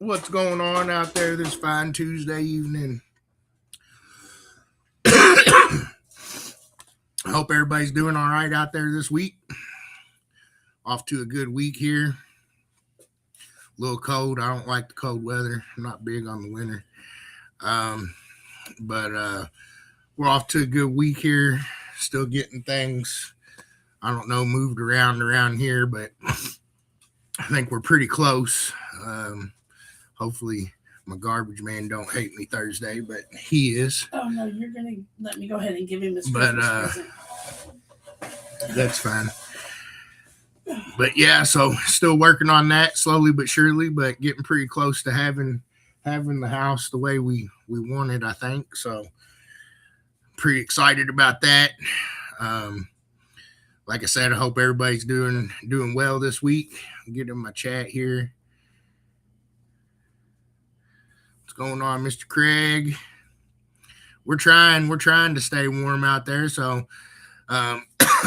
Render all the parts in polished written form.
What's going on out there this fine Tuesday evening? I hope everybody's doing all right out there this week. Off to a good week here. A little cold. I don't like the cold weather. I'm not big on the winter. But we're off to a good week here. Still getting things, I don't know, moved around here, but I think we're pretty close. Hopefully my garbage man don't hate me Thursday, but he is. Oh, no, you're going to let me go ahead and give him his Christmas present. That's fine. But yeah, so still working on that slowly but surely, but getting pretty close to having the house the way we want it, I think. So pretty excited about that. Like I said, I hope everybody's doing well this week. I'll get in my chat here. What's going on, Mr. Craig? We're trying to stay warm out there. So I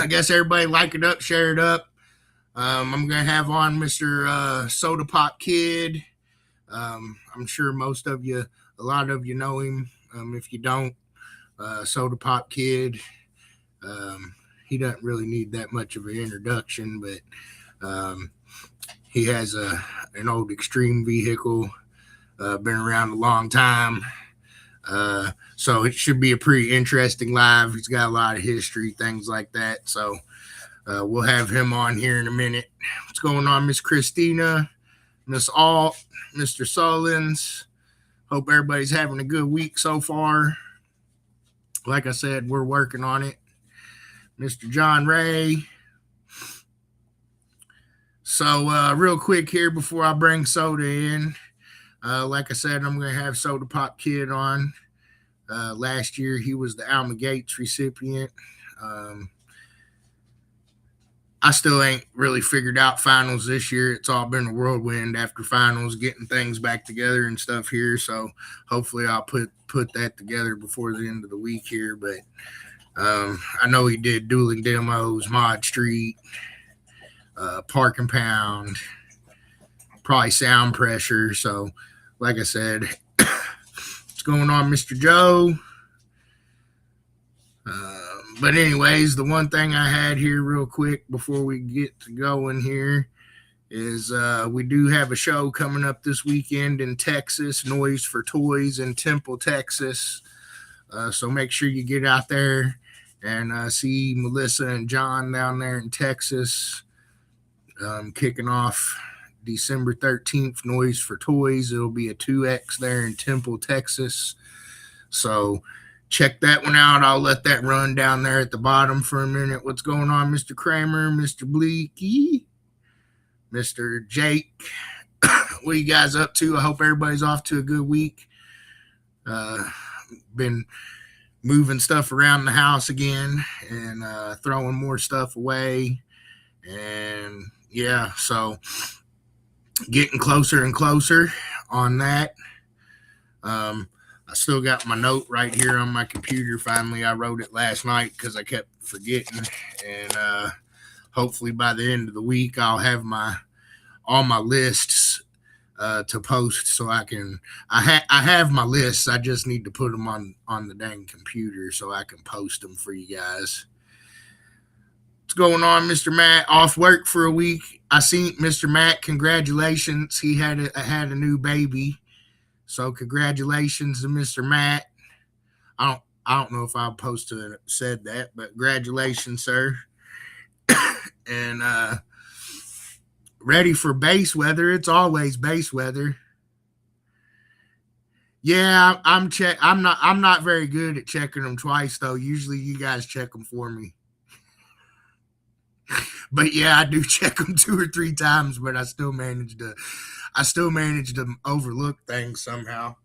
guess everybody like it up, share it up. I'm going to have on Mr. Soda Pop Kid. I'm sure a lot of you know him. If you don't, Soda Pop Kid, he doesn't really need that much of an introduction, but he has an old extreme vehicle, been around a long time. So it should be a pretty interesting live. He's got a lot of history, things like that. So we'll have him on here in a minute. What's going on, Miss Christina, Miss Alt, Mr. Sullins? Hope everybody's having a good week so far. Like I said, we're working on it. Mr. John Ray. So real quick here before I bring Soda in, like I said, I'm going to have Soda Pop Kid on. Last year, he was the Alma Gates recipient. I still ain't really figured out finals this year. It's all been a whirlwind after finals, getting things back together and stuff here. So hopefully I'll put that together before the end of the week here. But I know he did dueling demos, Mod Street, Park and Pound, probably Sound Pressure. So like I said, what's going on, Mr. Joe? But anyways, the one thing I had here real quick before we get to going here is we do have a show coming up this weekend in Texas, Noise for Toys in Temple, Texas. So make sure you get out there and see Melissa and John down there in Texas. Kicking off December 13th, Noise for Toys. It'll be a 2X there in Temple, Texas. So check that one out. I'll let that run down there at the bottom for a minute. What's going on, Mr. Kramer, Mr. Bleaky, Mr. Jake? What are you guys up to? I hope everybody's off to a good week. Been moving stuff around the house again and throwing more stuff away. And yeah, so getting closer and closer on that. I still got my note right here on my computer. Finally, I wrote it last night because I kept forgetting. And hopefully by the end of the week, I'll have all my lists to post so I can. I have my lists. I just need to put them on the dang computer so I can post them for you guys. What's going on, Mr. Matt? Off work for a week. I seen Mr. Matt. Congratulations. He had a new baby. So congratulations to Mr. Matt. I don't know if I was supposed to have said that, but congratulations, sir. And ready for base weather. It's always base weather. Yeah, I'm not very good at checking them twice though. Usually you guys check them for me. But yeah, I do check them 2 or 3 times, but I still manage to overlook things somehow.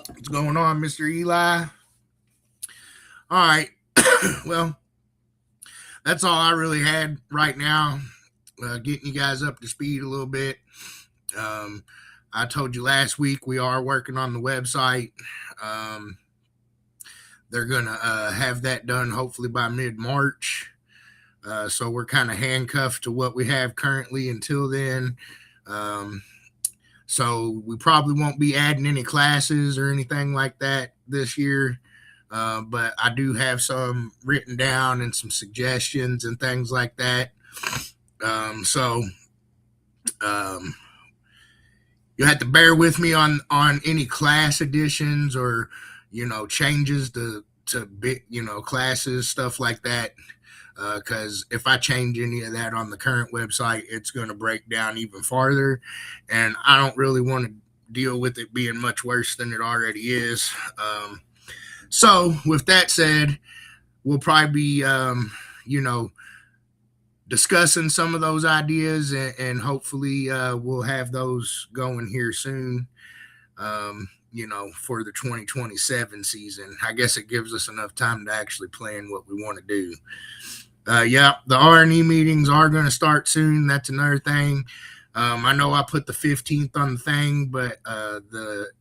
What's going on, Mr. Eli? All right. Well, that's all I really had right now. Getting you guys up to speed a little bit. I told you last week we are working on the website. They're going to have that done hopefully by mid-March. So we're kind of handcuffed to what we have currently until then. So we probably won't be adding any classes or anything like that this year. But I do have some written down and some suggestions and things like that. So you have to bear with me on any class additions or changes to classes, stuff like that. Because if I change any of that on the current website, it's going to break down even farther, and I don't really want to deal with it being much worse than it already is. So with that said, we'll probably be discussing some of those ideas, and hopefully we'll have those going here soon. For the 2027 season. I guess it gives us enough time to actually plan what we want to do. The R&E meetings are going to start soon. That's another thing. I know I put the 15th on the thing, but the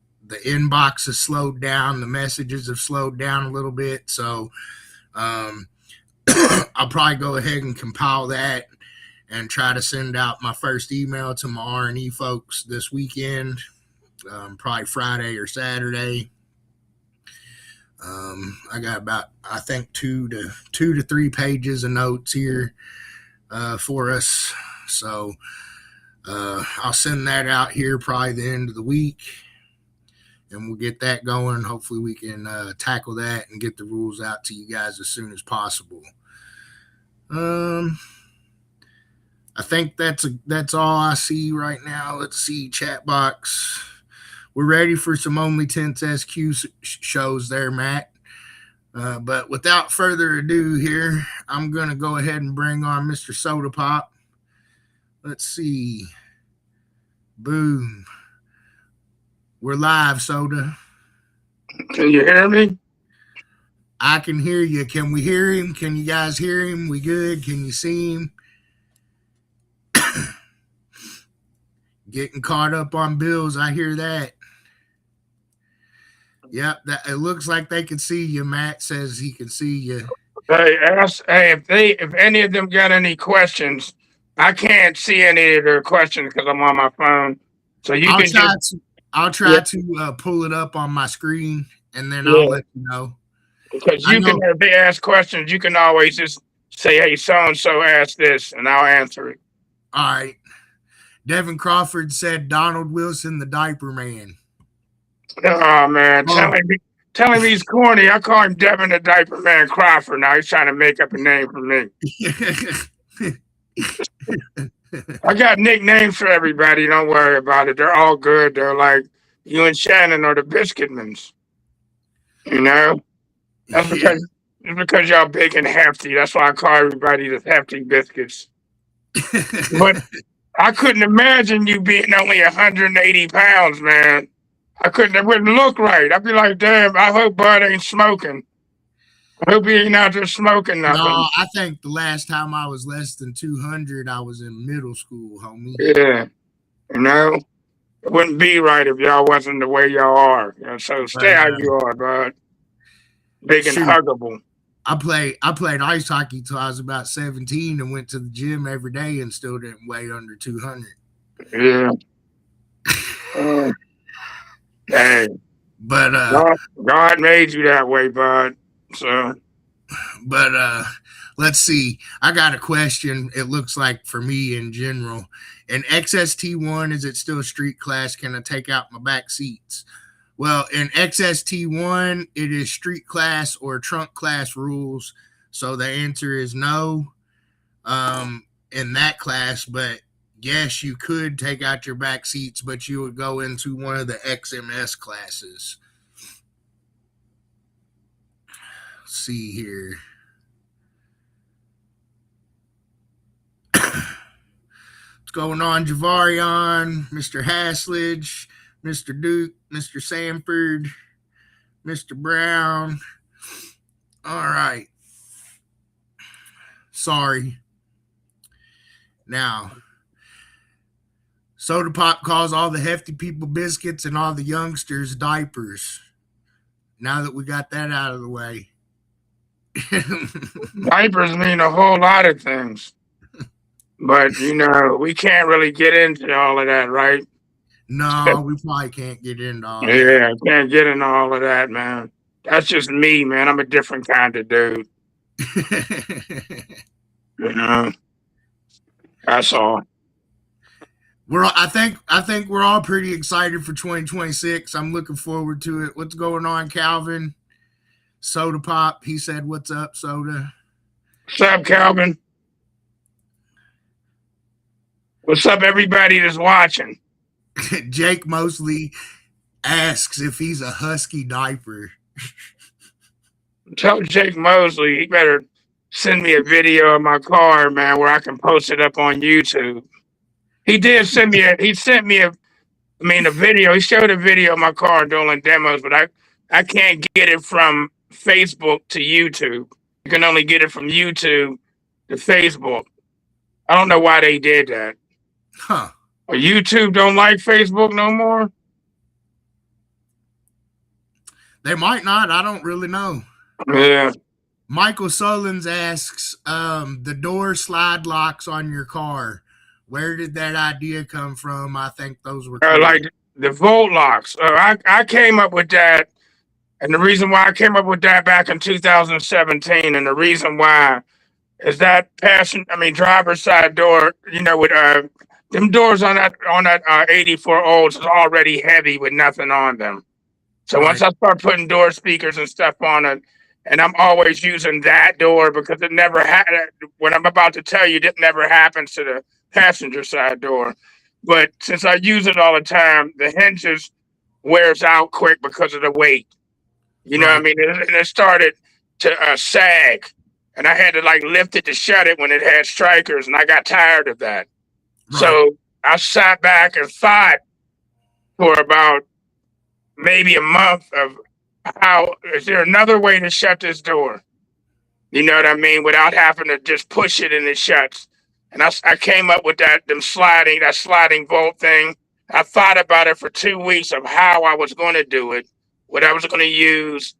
inbox has slowed down. The messages have slowed down a little bit. So I'll probably go ahead and compile that and try to send out my first email to my R&E folks this weekend, probably Friday or Saturday. I got about, I think, 2 to 3 pages of notes here for us. So I'll send that out here probably the end of the week, and we'll get that going. Hopefully we can tackle that and get the rules out to you guys as soon as possible. I think that's all I see right now. Let's see, chat box. We're ready for some Only Tents SQ shows there, Matt. But without further ado here, I'm going to go ahead and bring on Mr. Sodda Pop. Let's see. Boom. We're live, Sodda. Can you hear me? I can hear you. Can we hear him? Can you guys hear him? We good? Can you see him? Getting caught up on bills. I hear that. Yep, it looks like they can see you. Matt says he can see you. Hey, if any of them got any questions, I can't see any of their questions because I'm on my phone. So I'll try to pull it up on my screen, and then I'll let you know. Because if they ask questions, you can always just say, "Hey, so and so asked this," and I'll answer it. All right. Devin Crawford said Donald Wilson, the diaper man. Oh man, telling me he's corny. I call him Devin the Diaper Man Crawford. Now he's trying to make up a name for me. I got nicknames for everybody. Don't worry about it. They're all good. They're like you and Shannon are the Biscuitmans. That's because y'all big and hefty. That's why I call everybody the Hefty Biscuits. But I couldn't imagine you being only 180 pounds, man. It wouldn't look right. I'd be like, damn, I hope Bud ain't smoking. I hope he ain't out there smoking nothing. No, I think the last time I was less than 200, I was in middle school, homie. Yeah. It wouldn't be right if y'all wasn't the way y'all are. So stay how you are, Bud. Big and huggable. I played ice hockey till I was about 17 and went to the gym every day and still didn't weigh under 200. Yeah. Hey, but God made you that way, bud. So, but let's see. I got a question. It looks like for me in general, in XST1, is it still street class? Can I take out my back seats? Well, in XST1, it is street class or trunk class rules. So the answer is no. In that class, but yes, you could take out your back seats, but you would go into one of the XMS classes. Let's see here. What's going on, Javarion, Mr. Haslage, Mr. Duke, Mr. Sanford, Mr. Brown. All right. Sorry. Now, Sodda Pop calls all the hefty people biscuits and all the youngsters diapers. Now that we got that out of the way. Diapers mean a whole lot of things. But, we can't really get into all of that, right? No, we probably can't get into all that. Yeah, can't get into all of that, man. That's just me, man. I'm a different kind of dude. You know, that's all. I think we're all pretty excited for 2026. I'm looking forward to it. What's going on, Calvin? Soda Pop. He said, "What's up, Soda?" What's up, Calvin? What's up, everybody that's watching? Jake Mosley asks if he's a husky diaper. Tell Jake Mosley he better send me a video of my car, man, where I can post it up on YouTube. He did send me a video. He showed a video of my car doing demos, but I can't get it from Facebook to YouTube. You can only get it from YouTube to Facebook. I don't know why they did that. Huh. Or YouTube don't like Facebook no more? They might not. I don't really know. Yeah. Michael Sullins asks, the door slide locks on your car. Where did that idea come from? I think those were cool. Like the Volt locks. I came up with that. And the reason why I came up with that back in 2017, and the reason why is that driver's side door, with them doors on that 84 olds is already heavy with nothing on them. So once I start putting door speakers and stuff on it, and I'm always using that door because it never what I'm about to tell you, it never happens to the passenger side door. But since I use it all the time, the hinges wears out quick because of the weight. You know what I mean? And it started to sag, and I had to lift it to shut it when it had strikers, and I got tired of that. Right. So I sat back and thought for about maybe a month of is there another way to shut this door? You know what I mean? Without having to just push it and it shuts. And I came up with that sliding bolt thing. I thought about it for 2 weeks of how I was going to do it, what I was going to use.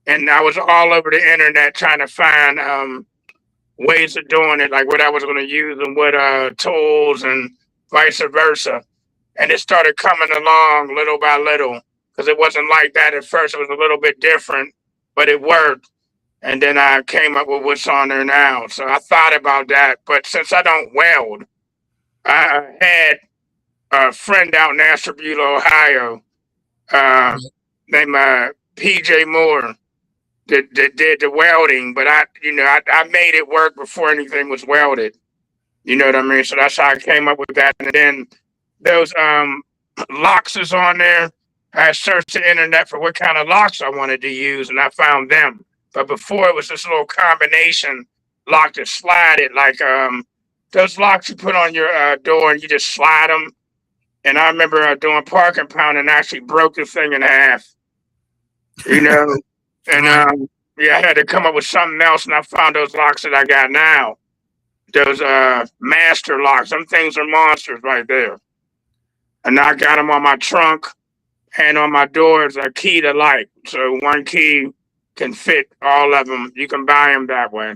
And I was all over the internet trying to find ways of doing it, like what I was going to use and what tools and vice versa. And it started coming along little by little because it wasn't like that at first. It was a little bit different, but it worked. And then I came up with what's on there now. So I thought about that. But since I don't weld, I had a friend out in Ashtabula, Ohio, named PJ Moore that did the welding. But I made it work before anything was welded. You know what I mean? So that's how I came up with that. And then those locks is on there. I searched the internet for what kind of locks I wanted to use, and I found them. But before it was this little combination lock that slided, like those locks you put on your door and you just slide them. And I remember doing parking pound and actually broke the thing in half. And I had to come up with something else, and I found those locks that I got now. Those master locks. Them things are monsters right there. And I got them on my trunk and on my doors, a key to light. So one key can fit all of them. You can buy them that way.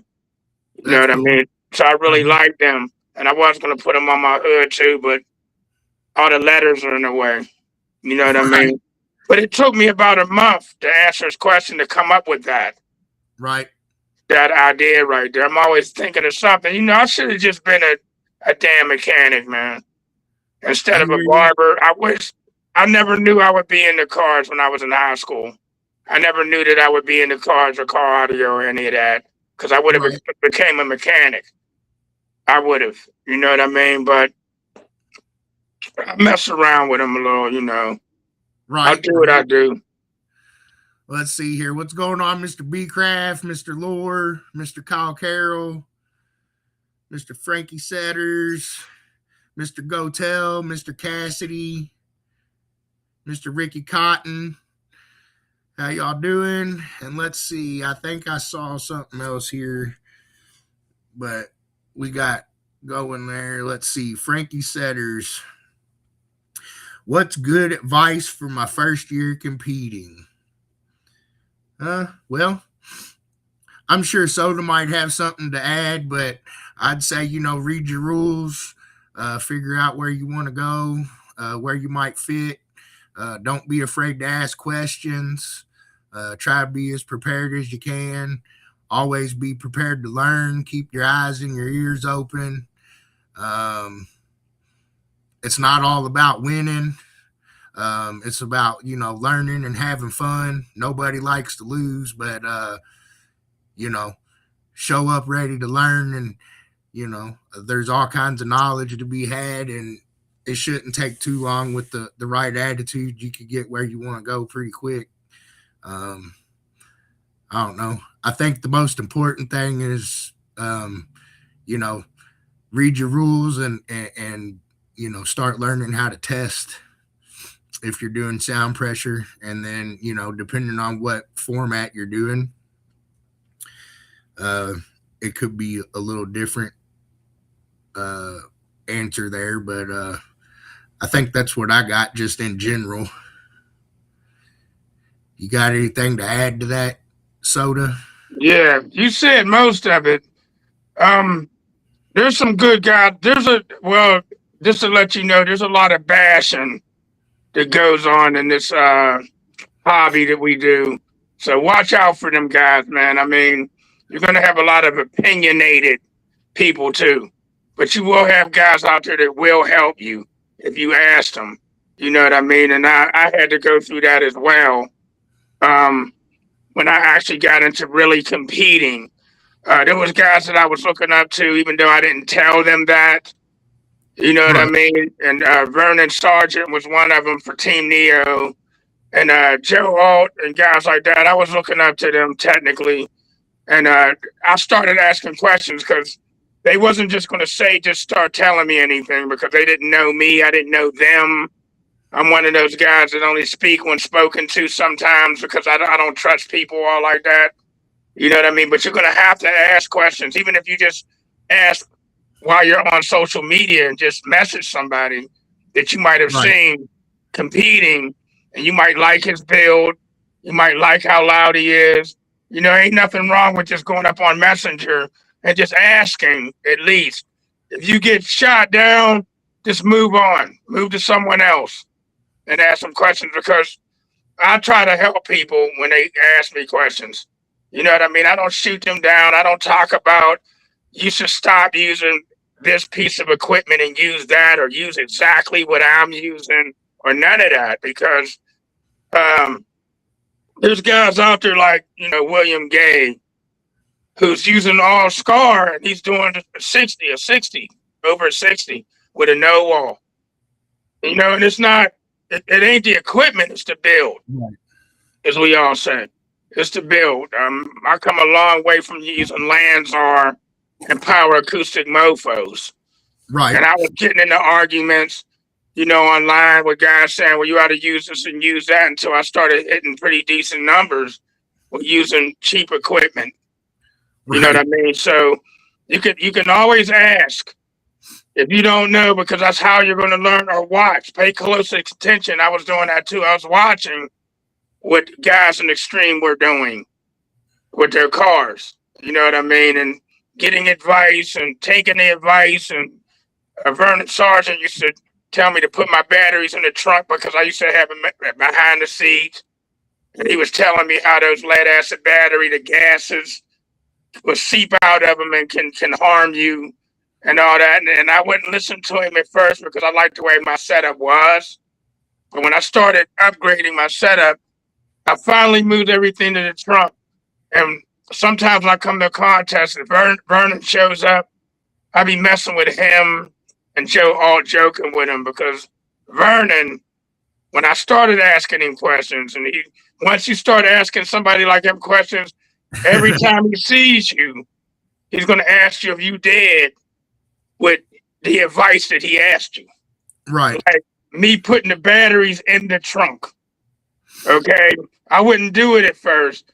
You know what I mean? So I really like them. And I was going to put them on my hood too, but all the letters are in the way. You know what I mean? But it took me about a month to answer his question to come up with that. Right. That idea right there. I'm always thinking of something. I should have just been a damn mechanic, man. Instead of a barber. I never knew I would be in the cars when I was in high school. I never knew that I would be in the cars or car audio or any of that because I would have became a mechanic. I would have, you know what I mean? But I mess around with them a little, Right. I do what I do. Let's see here. What's going on, Mr. B Craft, Mr. Lore, Mr. Kyle Carroll, Mr. Frankie Setters, Mr. Gotel, Mr. Cassidy, Mr. Ricky Cotton. How y'all doing? And let's see. I think I saw something else here, but we got going there. Let's see. Frankie Setters. What's good advice for my first year competing? Well, I'm sure Sodda might have something to add, but I'd say, read your rules, figure out where you want to go, where you might fit. Don't be afraid to ask questions. Try to be as prepared as you can. Always be prepared to learn. Keep your eyes and your ears open. It's not all about winning. It's about, learning and having fun. Nobody likes to lose, but, show up ready to learn. And, there's all kinds of knowledge to be had, and it shouldn't take too long. With the right attitude, you could get where you want to go pretty quick. I don't know. I think the most important thing is, read your rules and start learning how to test if you're doing sound pressure. And then, depending on what format you're doing, it could be a little different answer there. But I think that's what I got just in general. You got anything to add to that, Sodda? Yeah, you said most of it. There's some good guys. Just to let you know, there's a lot of bashing that goes on in this hobby that we do. So watch out for them guys, man. I mean, you're going to have a lot of opinionated people too, but you will have guys out there that will help you if you ask them. You know what I mean? And I had to go through that as well. When I actually got into really competing, there was guys that I was looking up to, even though I didn't tell them that. You know what I mean? And Vernon Sargent was one of them for Team Neo. And Joe Alt and guys like that, I was looking up to them technically. And I started asking questions because they wasn't just going to just start telling me anything, because they didn't know me. I didn't know them. I'm one of those guys that only speak when spoken to sometimes, because I don't trust people all like that. You know what I mean? But you're going to have to ask questions, even if you just ask while you're on social media and just message somebody that you might have seen competing, and you might like his build. You might like how loud he is. Ain't nothing wrong with just going up on Messenger and just asking at least. If you get shot down, just move on. Move to someone else and ask some questions, because I try to help people when they ask me questions. You know what I mean? I don't shoot them down. I don't talk about you should stop using this piece of equipment and use that, or use exactly what I'm using, or none of that, because there's guys out there like, William Gay, who's using all SCAR, and he's doing a 60 over 60 with a no wall. And it's not, it ain't the equipment, it's the build, as we all say. It's the build. I come a long way from using Lanzar and power acoustic mofos. Right. And I was getting into arguments, online with guys saying, well, you ought to use this and use that, until I started hitting pretty decent numbers with using cheap equipment. You know what I mean? So you can always ask if you don't know, because that's how you're going to learn, or watch. Pay close attention. I was doing that too. I was watching what guys in Extreme were doing with their cars. You know what I mean? And getting advice and taking the advice. And Vernon Sargent used to tell me to put my batteries in the trunk, because I used to have them behind the seat. And he was telling me how those lead acid battery, the gases will seep out of them and can harm you and all that. And I wouldn't listen to him at first, because I liked the way my setup was. But when I started upgrading my setup, I finally moved everything to the trunk. And sometimes when I come to a contest and Vernon shows up, I be messing with him and Joe, all joking with him, because Vernon, when I started asking him questions, and once you start asking somebody like him questions, every time he sees you, he's going to ask you if you did with the advice that he asked you. Right. Like me putting the batteries in the trunk. Okay. I wouldn't do it at first.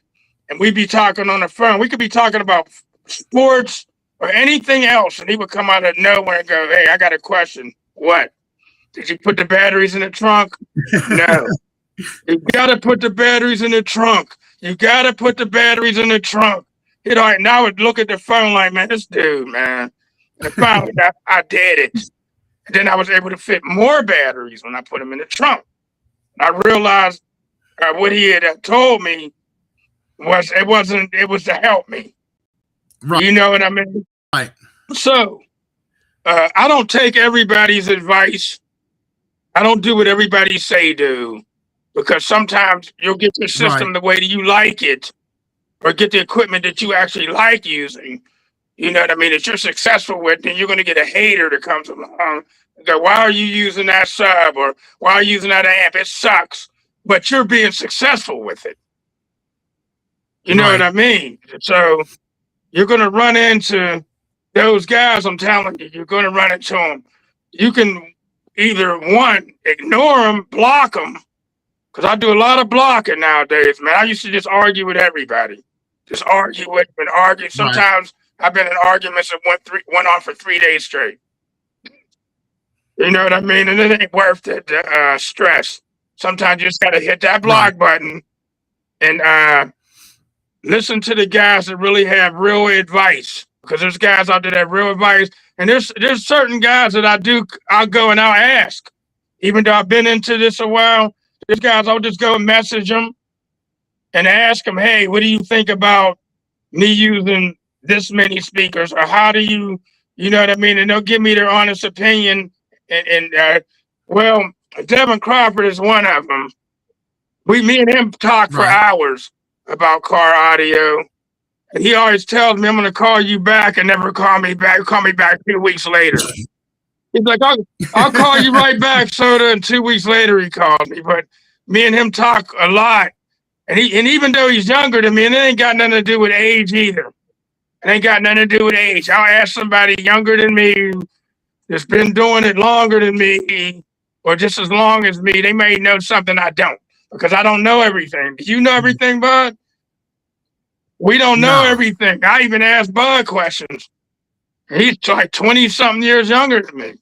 And we'd be talking on the phone. We could be talking about sports or anything else. And he would come out of nowhere and go, hey, I got a question. What? Did you put the batteries in the trunk? No. You got to put the batteries in the trunk. You got to put the batteries in the trunk. You know, and I would look at the phone like, man, this dude, man. And finally, I did it. And then I was able to fit more batteries when I put them in the trunk. And I realized what he had told me it was to help me. Right. You know what I mean? Right. So I don't take everybody's advice. I don't do what everybody say do, because sometimes you'll get the system the way that you like it, or get the equipment that you actually like using. You know what I mean? That you're successful with, then you're going to get a hater that comes along and go, why are you using that sub, or why are you using that amp? It sucks. But you're being successful with it. You know what I mean? So you're going to run into those guys. I'm telling you, you're going to run into them. You can either, one, ignore them, block them, because I do a lot of blocking nowadays, man. I used to just argue with everybody. Just argue with them and argue. Sometimes I've been in arguments that went on for 3 days straight. You know what I mean? And it ain't worth the stress. Sometimes you just got to hit that block button and listen to the guys that really have real advice. Because there's guys out there that have real advice. And there's certain guys that I'll go and I'll ask. Even though I've been into this a while, there's guys I'll just go and message them and ask them, hey, what do you think about me using this many speakers? Or how do you know what I mean? And they'll give me their honest opinion. And well, Devin Crawford is one of them. Me and him talk for hours about car audio. And he always tells me, I'm going to call you back, and never call me back. Call me back 2 weeks later. He's like, I'll call you right back, Sodda. And 2 weeks later, he called me. But me and him talk a lot. And even though he's younger than me, and it ain't got nothing to do with age either. It ain't got nothing to do with age. I'll ask somebody younger than me that's been doing it longer than me, or just as long as me. They may know something I don't, because I don't know everything. Do you know everything, Bud? We don't know everything. I even asked Bud questions. He's like 20-something years younger than me.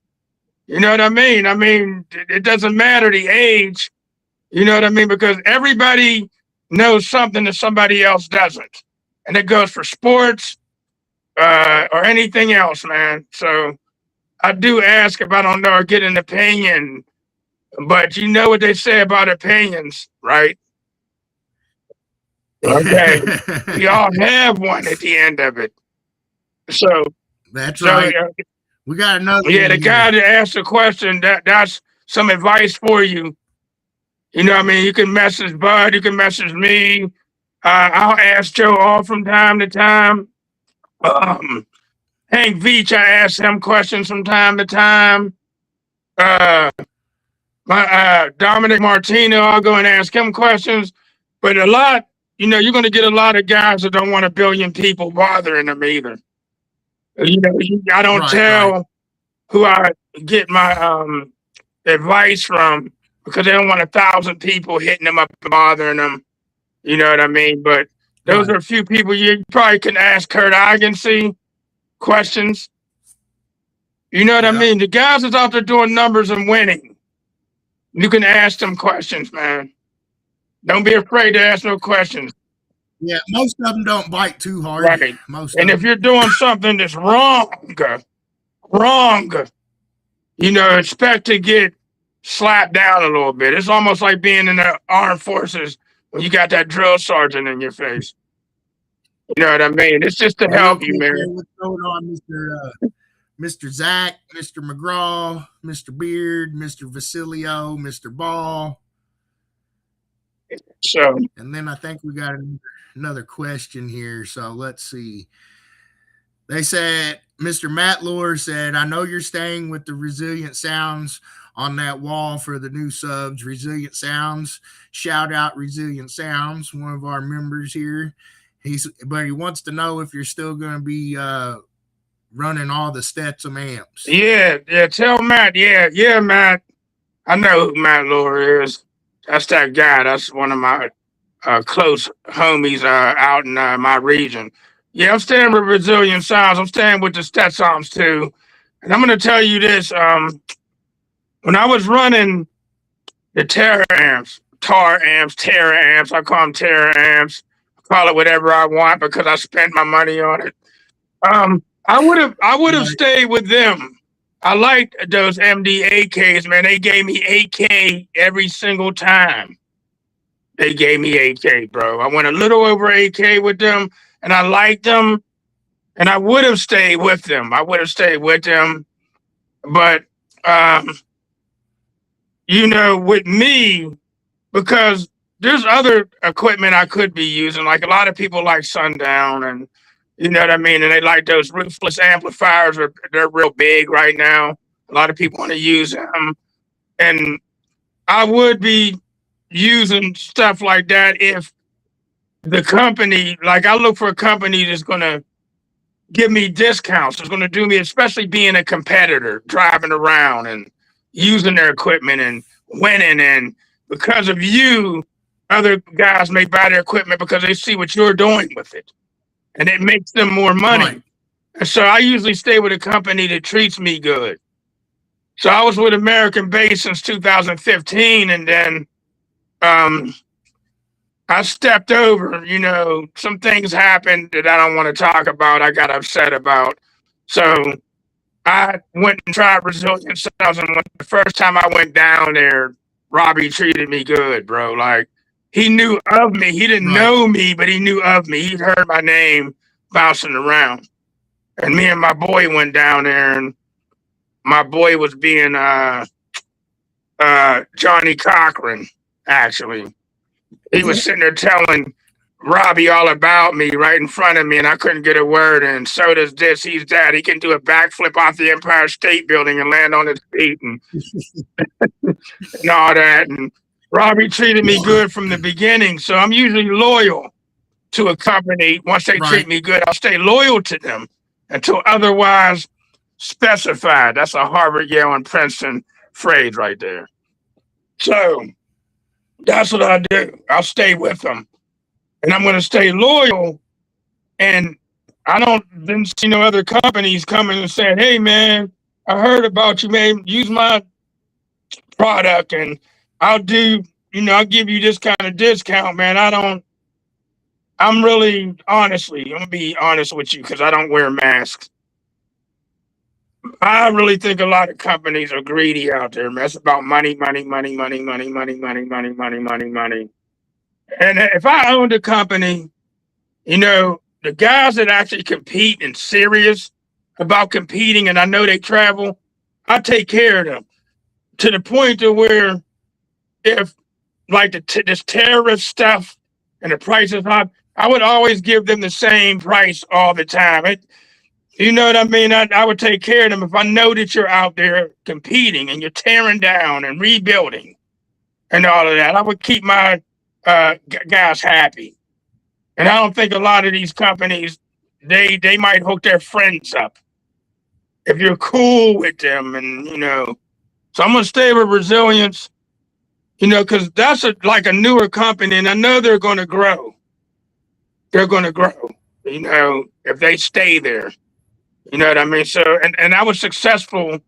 You know what I mean? I mean, it doesn't matter the age. You know what I mean? Because everybody knows something that somebody else doesn't. And it goes for sports or anything else, man. So I do ask if I don't know or get an opinion. But you know what they say about opinions, right? Okay. We all have one at the end of it. So that's right. We got another. Yeah, the guy that asked the question, that's some advice for you. You know what I mean? You can message Bud, you can message me. I'll ask Joe all from time to time. Hank Veach, I ask him questions from time to time. Dominic Martino, I'll go and ask him questions. But a lot, you know, you're going to get a lot of guys that don't want a billion people bothering them either. You know, I don't tell who I get my advice from, because they don't want 1,000 people hitting them up and bothering them. You know what I mean? But those are a few people you probably can ask Kurt Agansey questions. You know what I mean? The guys that's out there doing numbers and winning, you can ask them questions, man. Don't be afraid to ask no questions. Yeah, most of them don't bite too hard. Right. And if you're doing something that's wrong, you know, expect to get slapped down a little bit. It's almost like being in the armed forces when you got that drill sergeant in your face. You know what I mean? It's just to help you, man. What's going on, Mr. Zach, Mr. McGraw, Mr. Beard, Mr. Vasilio, Mr. Ball. So, and then I think we got another question here. So let's see. They said, Mr. Matt Lohr said, I know you're staying with the Resilient Sounds on that wall for the new subs. Resilient Sounds. Shout out Resilient Sounds, one of our members here. But he wants to know if you're still going to be running all the Stetson amps. Yeah. Tell Matt. Yeah, Matt. I know who Matt Lohr is. That's that guy. That's one of my close homies out in my region. Yeah, I'm staying with Resilient Sounds. I'm staying with the Stetsons too. And I'm going to tell you this. When I was running the Terra amps, I call them Terra amps, call it whatever I want because I spent my money on it. I would have stayed with them. I liked those MD AKs, man. They gave me 8K every single time. They gave me 8K, bro. I went a little over 8K with them, and I liked them, and I would have stayed with them. But with me, because there's other equipment I could be using. Like a lot of people like Sundown, and you know what I mean, and they like those roofless amplifiers. They're real big right now. A lot of people want to use them, and I would be using stuff like that if the company, like I look for a company that's going to give me discounts. It's going to do me, especially being a competitor, driving around and using their equipment and winning. And because of you, other guys may buy their equipment because they see what you're doing with it, and it makes them more money. Right. And so I usually stay with a company that treats me good. So I was with American Base since 2015, and then I stepped over. Some things happened that I don't want to talk about. I got upset about. So I went and tried Resilient Sales, and the first time I went down there, Robbie treated me good, bro. Like, he knew of me. He didn't know me, but he knew of me. He'd heard my name bouncing around. And me and my boy went down there, and my boy was being Johnny Cochran, actually. He was sitting there telling Robbie all about me right in front of me, and I couldn't get a word in. So does this, he's that. He can do a backflip off the Empire State Building and land on his feet and, and all that. And Robbie treated me good from the beginning. So I'm usually loyal to a company. Once they treat me good, I'll stay loyal to them until otherwise specified. That's a Harvard, Yale, and Princeton phrase right there. So that's what I do. I'll stay with them. And I'm going to stay loyal. And I didn't see no other companies coming and saying, hey, man, I heard about you, man. Use my product and I'll give you this kind of discount, man. I'm really, honestly, I'm going to be honest with you because I don't wear masks. I really think a lot of companies are greedy out there, man. It's about money, money, money, money, money, money, money, money, money, money, money. And if I owned a company, the guys that actually compete and serious about competing, and I know they travel, I take care of them to the point to where if like this tariff stuff and the prices high, I would always give them the same price all the time. You know what I mean? I would take care of them if I know that you're out there competing and you're tearing down and rebuilding and all of that. I would keep my guys happy. And I don't think a lot of these companies, they might hook their friends up if you're cool with them. And, so I'm going to stay with Resilience, because that's like a newer company and I know they're going to grow. They're going to grow, if they stay there. You know what I mean? So, and I was successful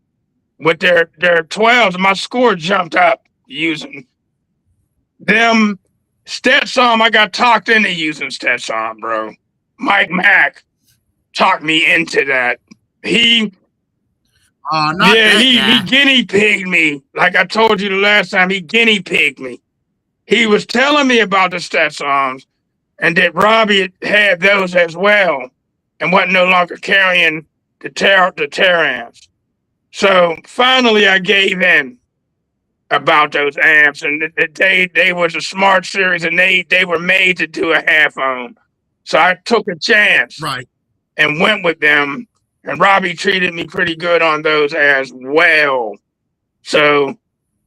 with their 12s. My score jumped up using them. Stetson, I got talked into using Stetson, bro. Mike Mack talked me into that. He guinea pigged me. Like I told you the last time, he guinea pigged me. He was telling me about the Stetsons and that Robbie had those as well and wasn't no longer carrying the Terrans. So finally I gave in about those amps, and they was a smart series, and they were made to do a half ohm. So I took a chance and went with them, and Robbie treated me pretty good on those as well. So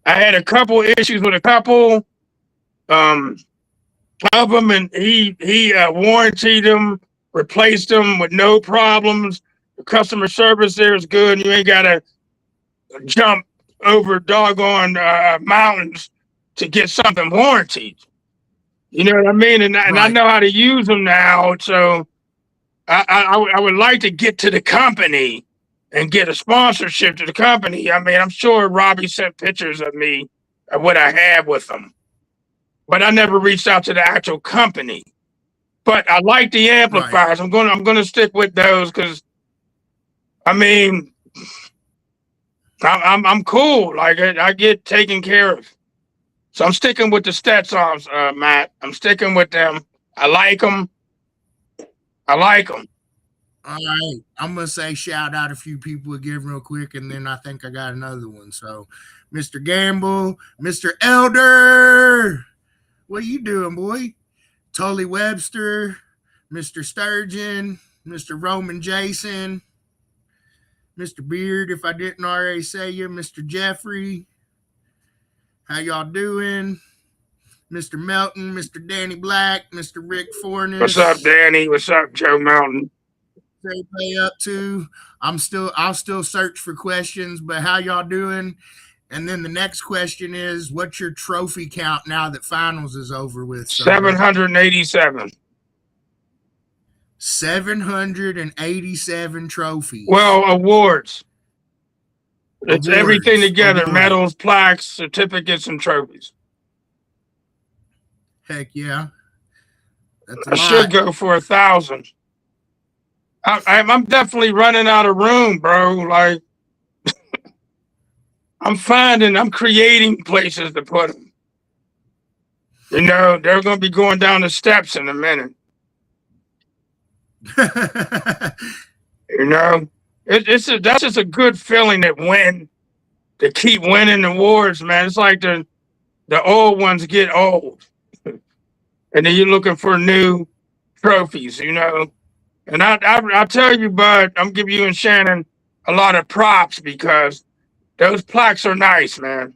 I had a couple issues with a couple of them, and he warranted them, replaced them with no problems. The customer service there is good. You ain't got to jump over doggone mountains to get something warranted. You know what I mean? And I know how to use them now. So I would like to get to the company and get a sponsorship to the company. I mean, I'm sure Robbie sent pictures of me of what I had with them, but I never reached out to the actual company. But I like the amplifiers. I'm gonna stick with those because I mean I'm cool. Like I get taken care of. So I'm sticking with the Stetsons, Matt. I'm sticking with them. I like them. I like them. All right. I'm going to say shout out a few people again real quick, and then I think I got another one. So, Mr. Gamble, Mr. Elder, what you doing, boy? Tully Webster, Mr. Sturgeon, Mr. Roman Jason, Mr. Beard, if I didn't already say you, Mr. Jeffrey, how y'all doing? Mr. Melton, Mr. Danny Black, Mr. Rick Forness. What's up, Danny? What's up, Joe Melton? Everybody up to? I'll still search for questions, but how y'all doing? And then the next question is, what's your trophy count now that finals is over with? 787. 787 trophies. Well, awards. It's everything together: awards. Medals, plaques, certificates, and trophies. Heck yeah! That's I should go for 1,000. I'm definitely running out of room, bro. Like, I'm creating places to put them. You know, they're going to be going down the steps in a minute. You know, that's just a good feeling to keep winning awards, man. It's like the old ones get old, and then you're looking for new trophies, you know. And I tell you, Bud, I'm giving you and Shannon a lot of props because those plaques are nice, man.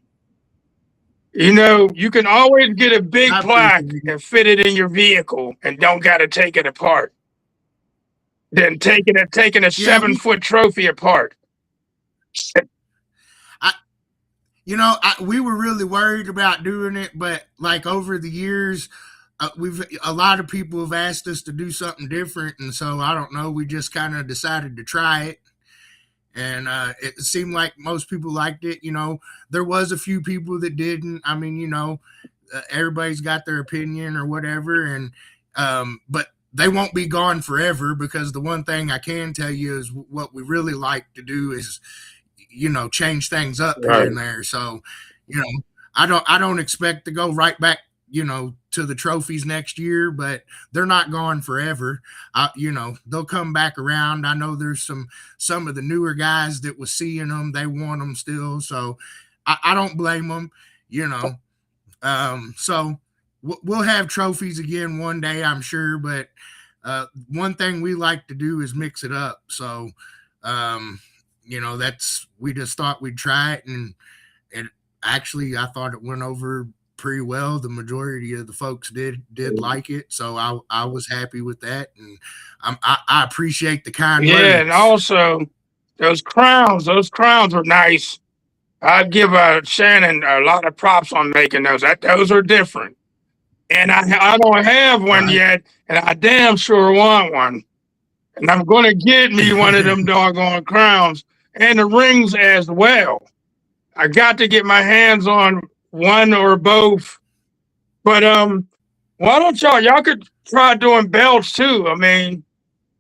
You know, you can always get a big plaque and fit it in your vehicle and don't got to take it apart. Then taking a 7-foot trophy apart. We were really worried about doing it, but like over the years, a lot of people have asked us to do something different, and so I don't know. We just kind of decided to try it, and it seemed like most people liked it. You know, there was a few people that didn't. I mean, you know, everybody's got their opinion or whatever, and but they won't be gone forever because the one thing I can tell you is what we really like to do is, you know, change things up here and there. So, you know, I don't expect to go right back, you know, to the trophies next year, but they're not gone forever. You know, they'll come back around. I know there's some of the newer guys that was seeing them, they want them still. So I don't blame them, you know. So we'll have trophies again one day, I'm sure, but one thing we like to do is mix it up. So, you know, we just thought we'd try it, and I thought it went over pretty well. The majority of the folks did like it, so I was happy with that, and I appreciate the kind words. Yeah, and also those crowns were nice. I'd give Shannon a lot of props on making those. Those are different, and I don't have one yet, and I damn sure want one, and I'm gonna get me one of them doggone crowns and the rings as well. I got to get my hands on one or both, but why don't y'all could try doing belts too? I mean,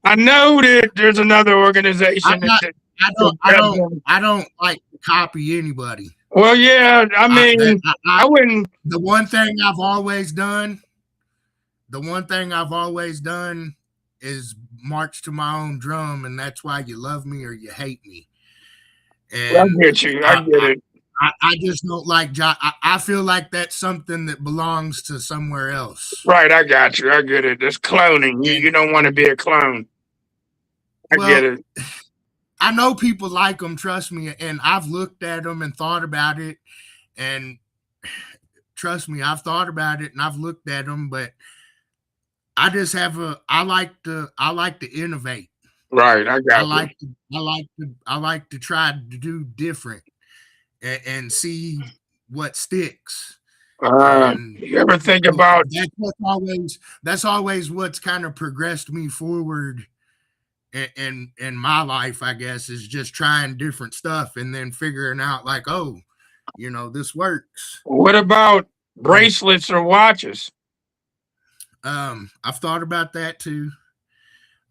I know that there's another organization. I don't like to copy anybody. Well, yeah, I mean, I wouldn't. The one thing I've always done is march to my own drum, and that's why you love me or you hate me. And I get you. I get it. I just don't like. I feel like that's something that belongs to somewhere else. Right, I got you. I get it. It's cloning. You don't want to be a clone. I get it. I know people like them, trust me, and I've looked at them and thought about it, and trust me, I've thought about it and I've looked at them, but I just I like to innovate. Right, I got I like to try to do different and see what sticks. You ever think about that's always what's kind of progressed me forward in my life, I guess, is just trying different stuff and then figuring out like, oh, you know, this works. What about bracelets or watches? I've thought about that too.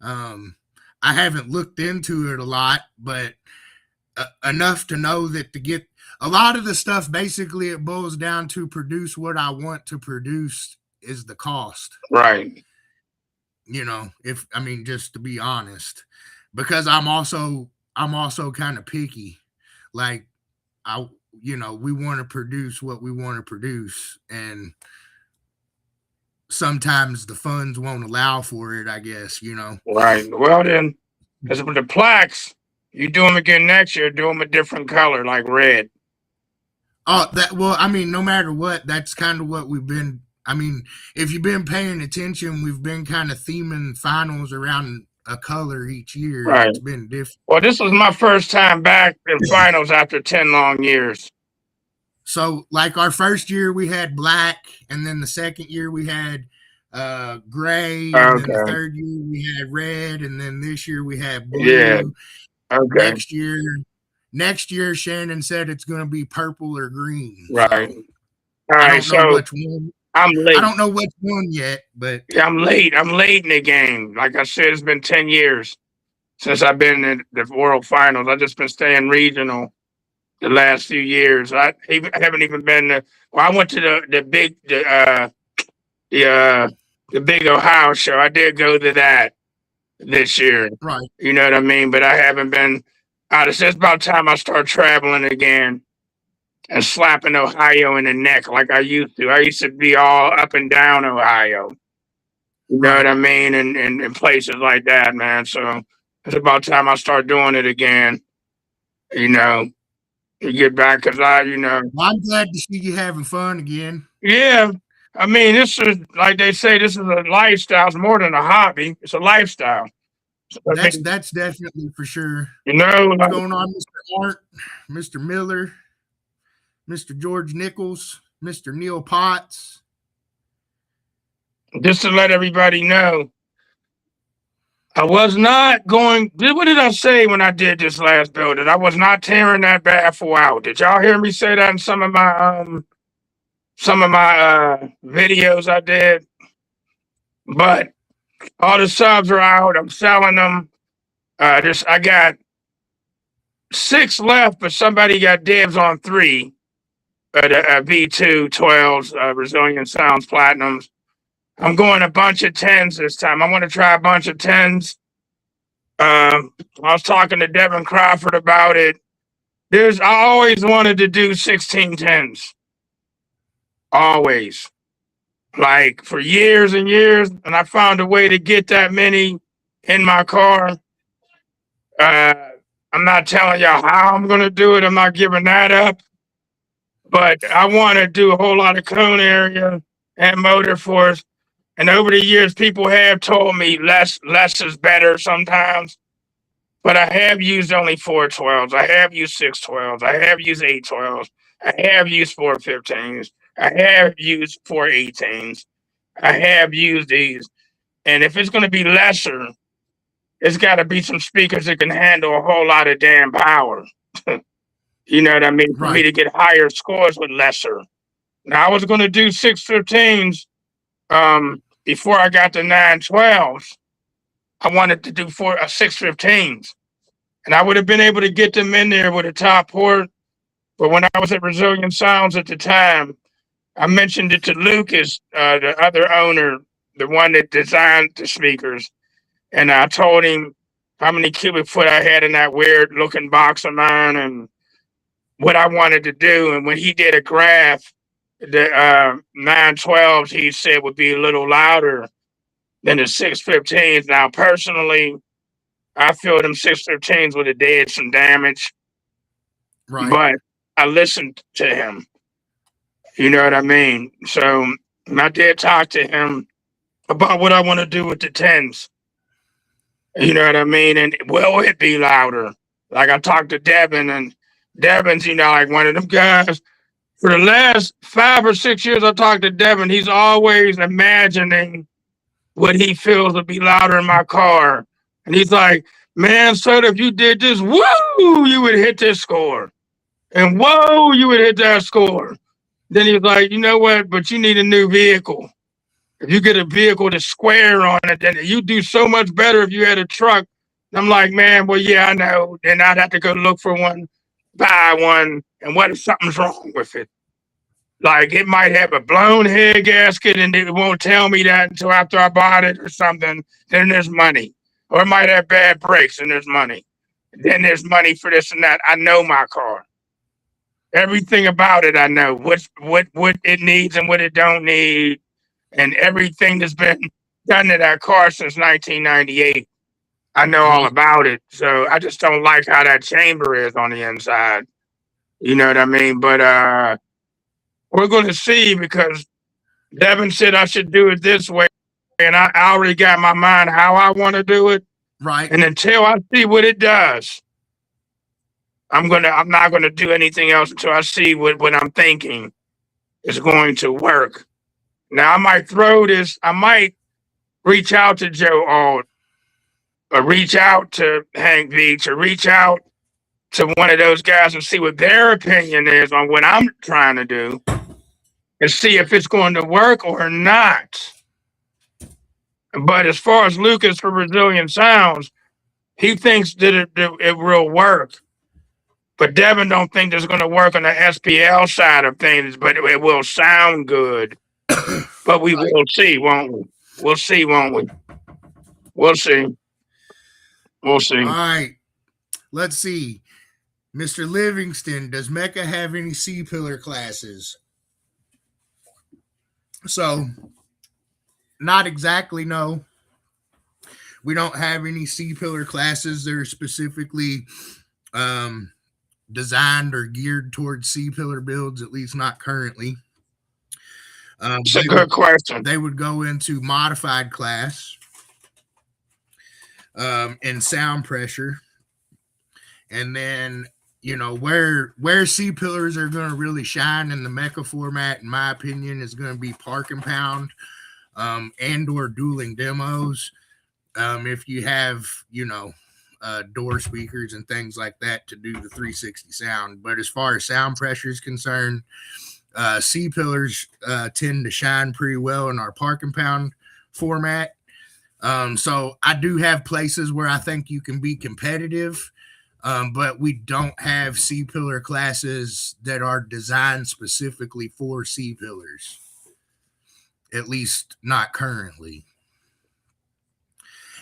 I haven't looked into it a lot, but enough to know that to get a lot of the stuff, basically, it boils down to produce what I want to produce is the cost. Right. If I mean, just to be honest, because I'm also kind of picky. Like we want to produce what we want to produce, and sometimes the funds won't allow for it, I guess. Right. Well, then, because with the plaques, you do them again next year, do them a different color, like red. I mean, no matter what, that's kind of what we've been. I mean, if you've been paying attention, we've been kind of theming finals around a color each year. Right. It's been different. Well, this was my first time back in finals after 10 long years. So, like our first year, we had black, and then the second year we had gray, and then the third year we had red, and then this year we had blue. Yeah. Okay. Next year, Shannon said it's going to be purple or green. Right. So, all right. So which one. I'm late. I don't know which one yet, but yeah, I'm late. I'm late in the game. Like I said, it's been 10 years since I've been in the World Finals. I've just been staying regional the last few years. I haven't even been. I went to the big Ohio show. I did go to that this year. Right. You know what I mean? But I haven't been. It's about time I start traveling again and slapping Ohio in the neck like I used to. I used to be all up and down Ohio. You know what I mean? And places like that, man. So it's about time I start doing it again. To get back, because Well, I'm glad to see you having fun again. Yeah. I mean, this is, like they say, this is a lifestyle. It's more than a hobby. It's a lifestyle. So, that's definitely for sure. What's going on, Mr. Art, Mr. Miller, Mr. George Nichols, Mr. Neil Potts. Just to let everybody know, I was not going. What did I say when I did this last building? I was not tearing that baffle out. Did y'all hear me say that in some of my videos I did? But all the subs are out. I'm selling them. I got 6 left, but somebody got dibs on 3. V2 12s, Resilient Sounds Platinums. I'm going a bunch of 10s this time. I want to try a bunch of 10s. I was talking to Devin Crawford about it. I always wanted to do 16 10s. Always. Like for years and years. And I found a way to get that many in my car. I'm not telling y'all how I'm going to do it. I'm not giving that up. But I want to do a whole lot of cone area and motor force. And over the years, people have told me less is better sometimes. But I have used only 412s. I have used 612s. I have used 812s. I have used 415s. I have used 418s. I have used these. And if it's going to be lesser, it's got to be some speakers that can handle a whole lot of damn power. You know what I mean? For me to get higher scores with lesser. Now, I was going to do 615s before I got the 912s. I wanted to do 615s. And I would have been able to get them in there with a top port. But when I was at Resilient Sounds at the time, I mentioned it to Lucas, the other owner, the one that designed the speakers. And I told him how many cubic foot I had in that weird looking box of mine and what I wanted to do. And when he did a graph, the 912s, he said, would be a little louder than the 615s. Now, personally, I feel them 615s would have did some damage. Right. But I listened to him. You know what I mean? So I did talk to him about what I want to do with the 10s. You know what I mean? And will it be louder? Like I talked to Devin, and Devin's, like one of them guys. For the last 5 or 6 years I talked to Devin, he's always imagining what he feels would be louder in my car. And he's like, man, Sodda, if you did this, whoa, you would hit this score. And whoa, you would hit that score. Then he was like, you know what? But you need a new vehicle. If you get a vehicle that's square on it, then you do so much better if you had a truck. I'm like, man, well, yeah, I know. Then I'd have to go look for one, buy one, and what if something's wrong with it? Like it might have a blown head gasket and it won't tell me that until after I bought it or something. Then there's money. Or it might have bad brakes and there's money. Then there's money for this and that. I know my car. Everything about it I know. What it needs and what it don't need. And everything that's been done to that car since 1998. I know all about it. So I just don't like how that chamber is on the inside. You know what I mean? But we're going to see because Devin said I should do it this way. And I already got in my mind how I want to do it. Right. And until I see what it does, I'm not gonna do anything else until I see what I'm thinking is going to work. Now I might reach out to Joe Alt or reach out to Hank Beach or reach out to one of those guys and see what their opinion is on what I'm trying to do and see if it's going to work or not. But as far as Lucas for Resilient Sounds, he thinks that it will work. But Devin don't think it's going to work on the SPL side of things, but it will sound good. But we will see, won't we? We'll see, won't we? We'll see. We'll see. All right. Let's see. Mr. Livingston, does MECA have any C-pillar classes? So, not exactly, no. We don't have any C-pillar classes that are specifically designed or geared towards C-pillar builds, at least not currently. It's a good question. They would go into modified class and sound pressure. And then, you know, where C-pillars are going to really shine in the MECA format, in my opinion, is going to be park and pound and or dueling demos. If you have, you know, door speakers and things like that to do the 360 sound. But as far as sound pressure is concerned, C-pillars tend to shine pretty well in our park and pound format. So I do have places where I think you can be competitive, but we don't have C-pillar classes that are designed specifically for C-pillars, at least not currently.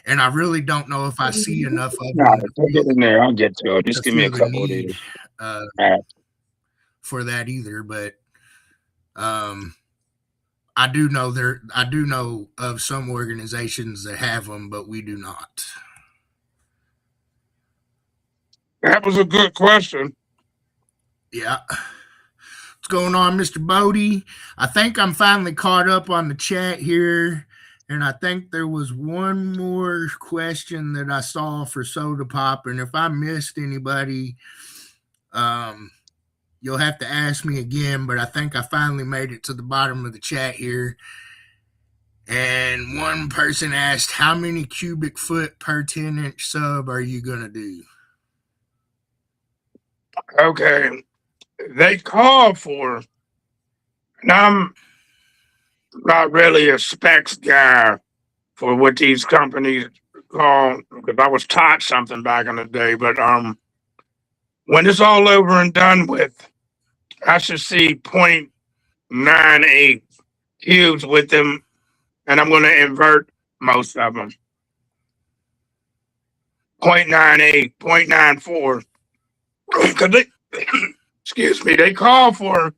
And I really don't know if I see enough of them. Get in there. I'll get to it. Just give me a couple of days. For that either, but I do know of some organizations that have them, but we do not. That was a good question. Yeah. What's going on, Mr. Bodie? I think I'm finally caught up on the chat here. And I think there was one more question that I saw for Soda Pop. And if I missed anybody, you'll have to ask me again. But I think I finally made it to the bottom of the chat here. And one person asked, how many cubic foot per 10-inch sub are you going to do? Okay. They call for, and I'm not really a specs guy for what these companies call, because I was taught something back in the day, but when it's all over and done with, I should see 0.98 cubes with them, and I'm going to invert most of them. 0.98, 0.94. Because they, excuse me, they call for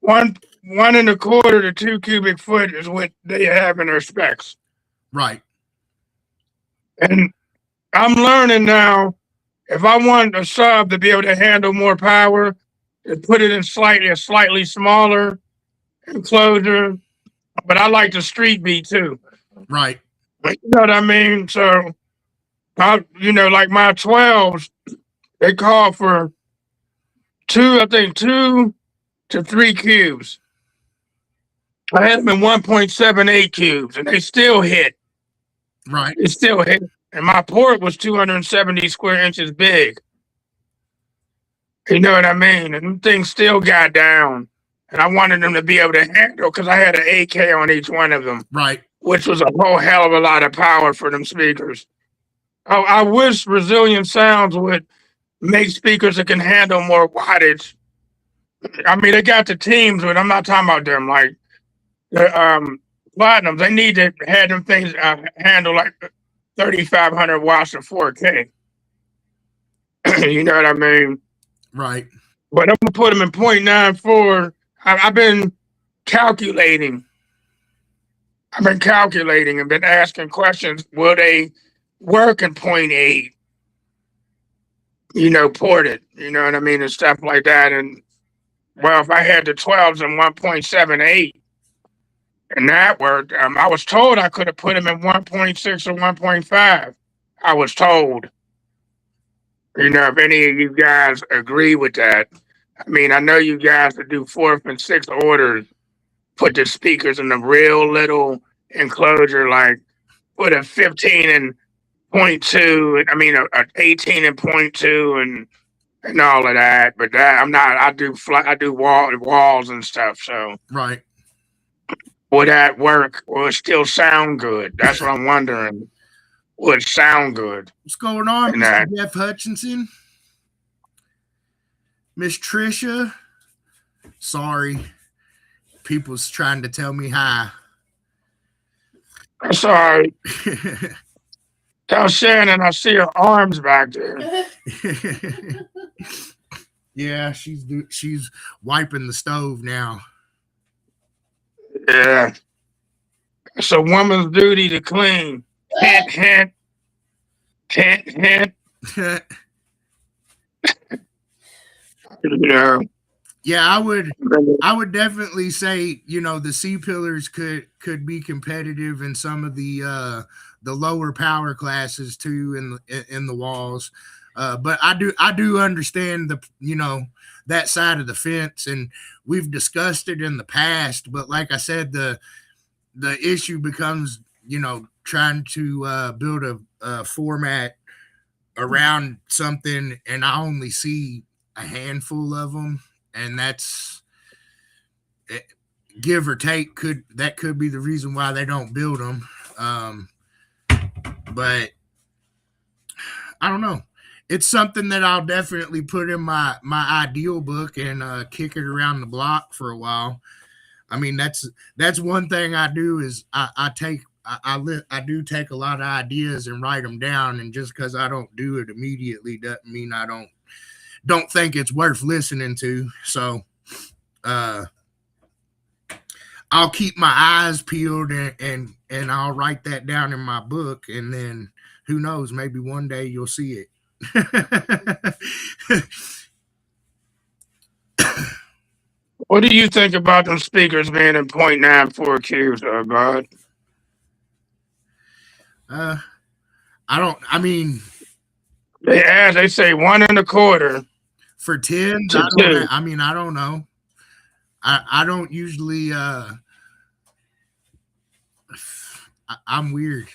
1.25 to 2 cubic foot is what they have in their specs. Right. And I'm learning now, if I want a sub to be able to handle more power, to put it in a slightly smaller enclosure. But I like the street beat too. Right. You know what I mean? So, like my 12s, they call for 2 to 3 cubes. I had them in 1.78 cubes, and they still hit. Right. It still hit. And my port was 270 square inches big. You know what I mean? And things still got down. and I wanted them to be able to handle because I had an AK on each one of them, Right. which was a whole hell of a lot of power for them speakers. I wish Resilient Sounds would make speakers that can handle more wattage. I mean, they got the teams, but I'm not talking about them. Like the Platinums, they need to have them things handle like 3,500 watts of 4K. You know what I mean? Right. But I'm gonna put them in 0.94. I've been calculating. I've been calculating and been asking questions. Will they work in 0.8? You know, ported. You know what I mean, and stuff like that. And well, if I had the 12s in 1.78 and that worked, I was told I could have put them in 1.6 or 1.5. I was told. You know, if any of you guys agree with that. I mean, I know you guys that do 4th and 6th orders put the speakers in a real little enclosure, like put a 15 and 0.2, I mean, a 18 and 0.2 and all of that. But that I'm not. I do walls and stuff. So Right. Will that work? Will it still sound good? That's what I'm wondering. Will it sound good? What's going on, And Mr. Jeff Hutchinson? Miss Trisha? Sorry. People's trying to tell me hi. I'm sorry. Tell Shannon I see her arms back there. Yeah, she's wiping the stove now. Yeah. It's a woman's duty to clean. Hint, hint. Hint, hint. You know. Yeah, I would definitely say, you know, the C-pillars could be competitive in some of the lower power classes too in the walls. But I do understand that side of the fence, and we've discussed it in the past. But like I said, the issue becomes, trying to build a format around something, and I only see a handful of them, and that's, give or take, could be the reason why they don't build them. But I don't know. It's something that I'll definitely put in my ideal book and kick it around the block for a while. I mean, that's one thing I do is I do take a lot of ideas and write them down, and just because I don't do it immediately doesn't mean I don't think it's worth listening to. So I'll keep my eyes peeled and I'll write that down in my book, and then who knows, maybe one day you'll see it. What do you think about them speakers being in 0.94 Qs, Bud? I mean, they say 1.25 for 10s. to 2. I don't know. I don't usually I'm weird.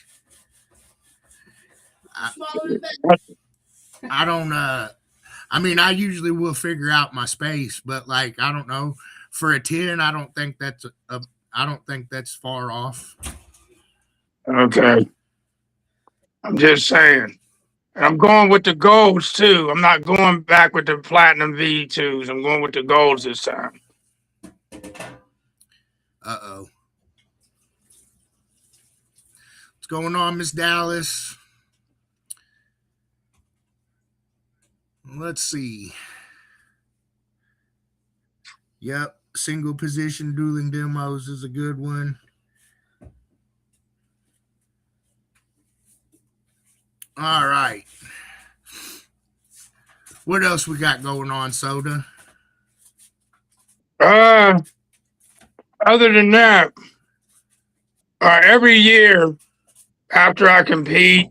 I don't I usually will figure out my space, but like, I don't know, for a 10, I don't think that's far off. Okay. I'm just saying. And I'm going with the golds too. I'm not going back with the platinum V2s. I'm going with the golds this time. Uh-oh. What's going on, Miss Dallas? Let's see. Yep, single position dueling demos is a good one. All right. What else we got going on, Sodda? Other than that, every year after I compete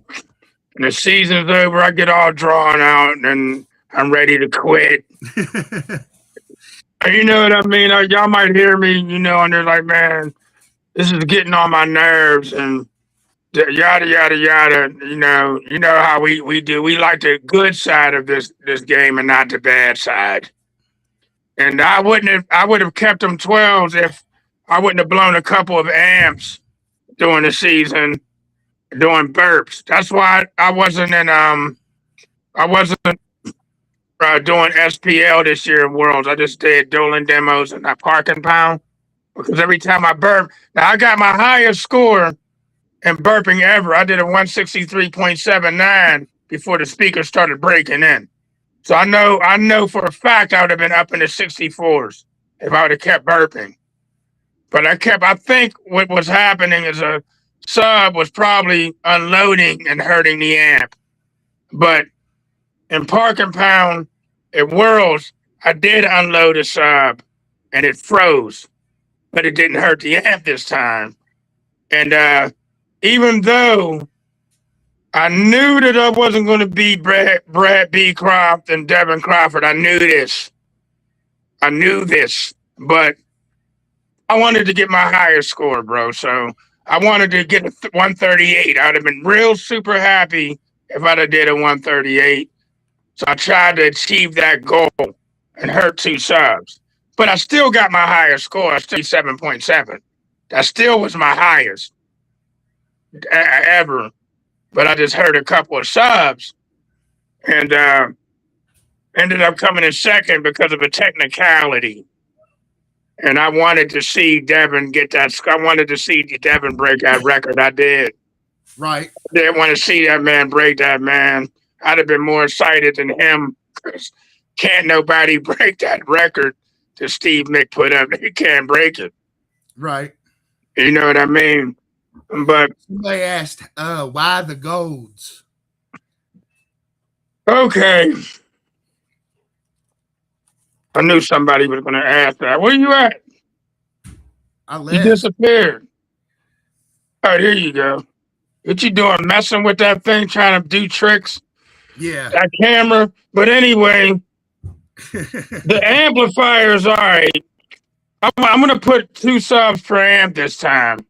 and the season's over, I get all drawn out and I'm ready to quit. You know what I mean? Y'all might hear me, and they're like, man, this is getting on my nerves and yada, yada, yada. You know how we do. We like the good side of this game and not the bad side. And I would have kept them 12s if I wouldn't have blown a couple of amps during the season doing burps. That's why I wasn't doing SPL this year in Worlds. I just did dueling demos and that parking pound because every time I burp, now I got my highest score in burping ever. I did a 163.79 before the speaker started breaking in. So I know for a fact I would have been up in the 64s if I would have kept burping. But I think what was happening is a sub was probably unloading and hurting the amp. But in Park and Pound at Worlds, I did unload a sub and it froze, but it didn't hurt the amp this time. And even though I knew that I wasn't going to beat Brad Beecroft and Devin Crawford, I knew this, but I wanted to get my higher score, bro. So I wanted to get a 138. I'd have been real super happy if I'd have did a 138. So I tried to achieve that goal and hurt 2 subs. But I still got my higher score, 7.7. That still was my highest ever. But I just hurt a couple of subs and ended up coming in second because of a technicality. And I wanted to see Devin get that. I wanted to see Devin break that record. I did. Right. I didn't want to see that man break that, man. I'd have been more excited than him because can't nobody break that record that Steve Mick put up. He can't break it. Right. You know what I mean? But somebody asked, why the golds? Okay. I knew somebody was going to ask that. Where you at? I left. You disappeared. All right, here you go. What you doing? Messing with that thing, trying to do tricks? Yeah. That camera. But anyway, the amplifier's all right. I'm going to put 2 subs per amp this time.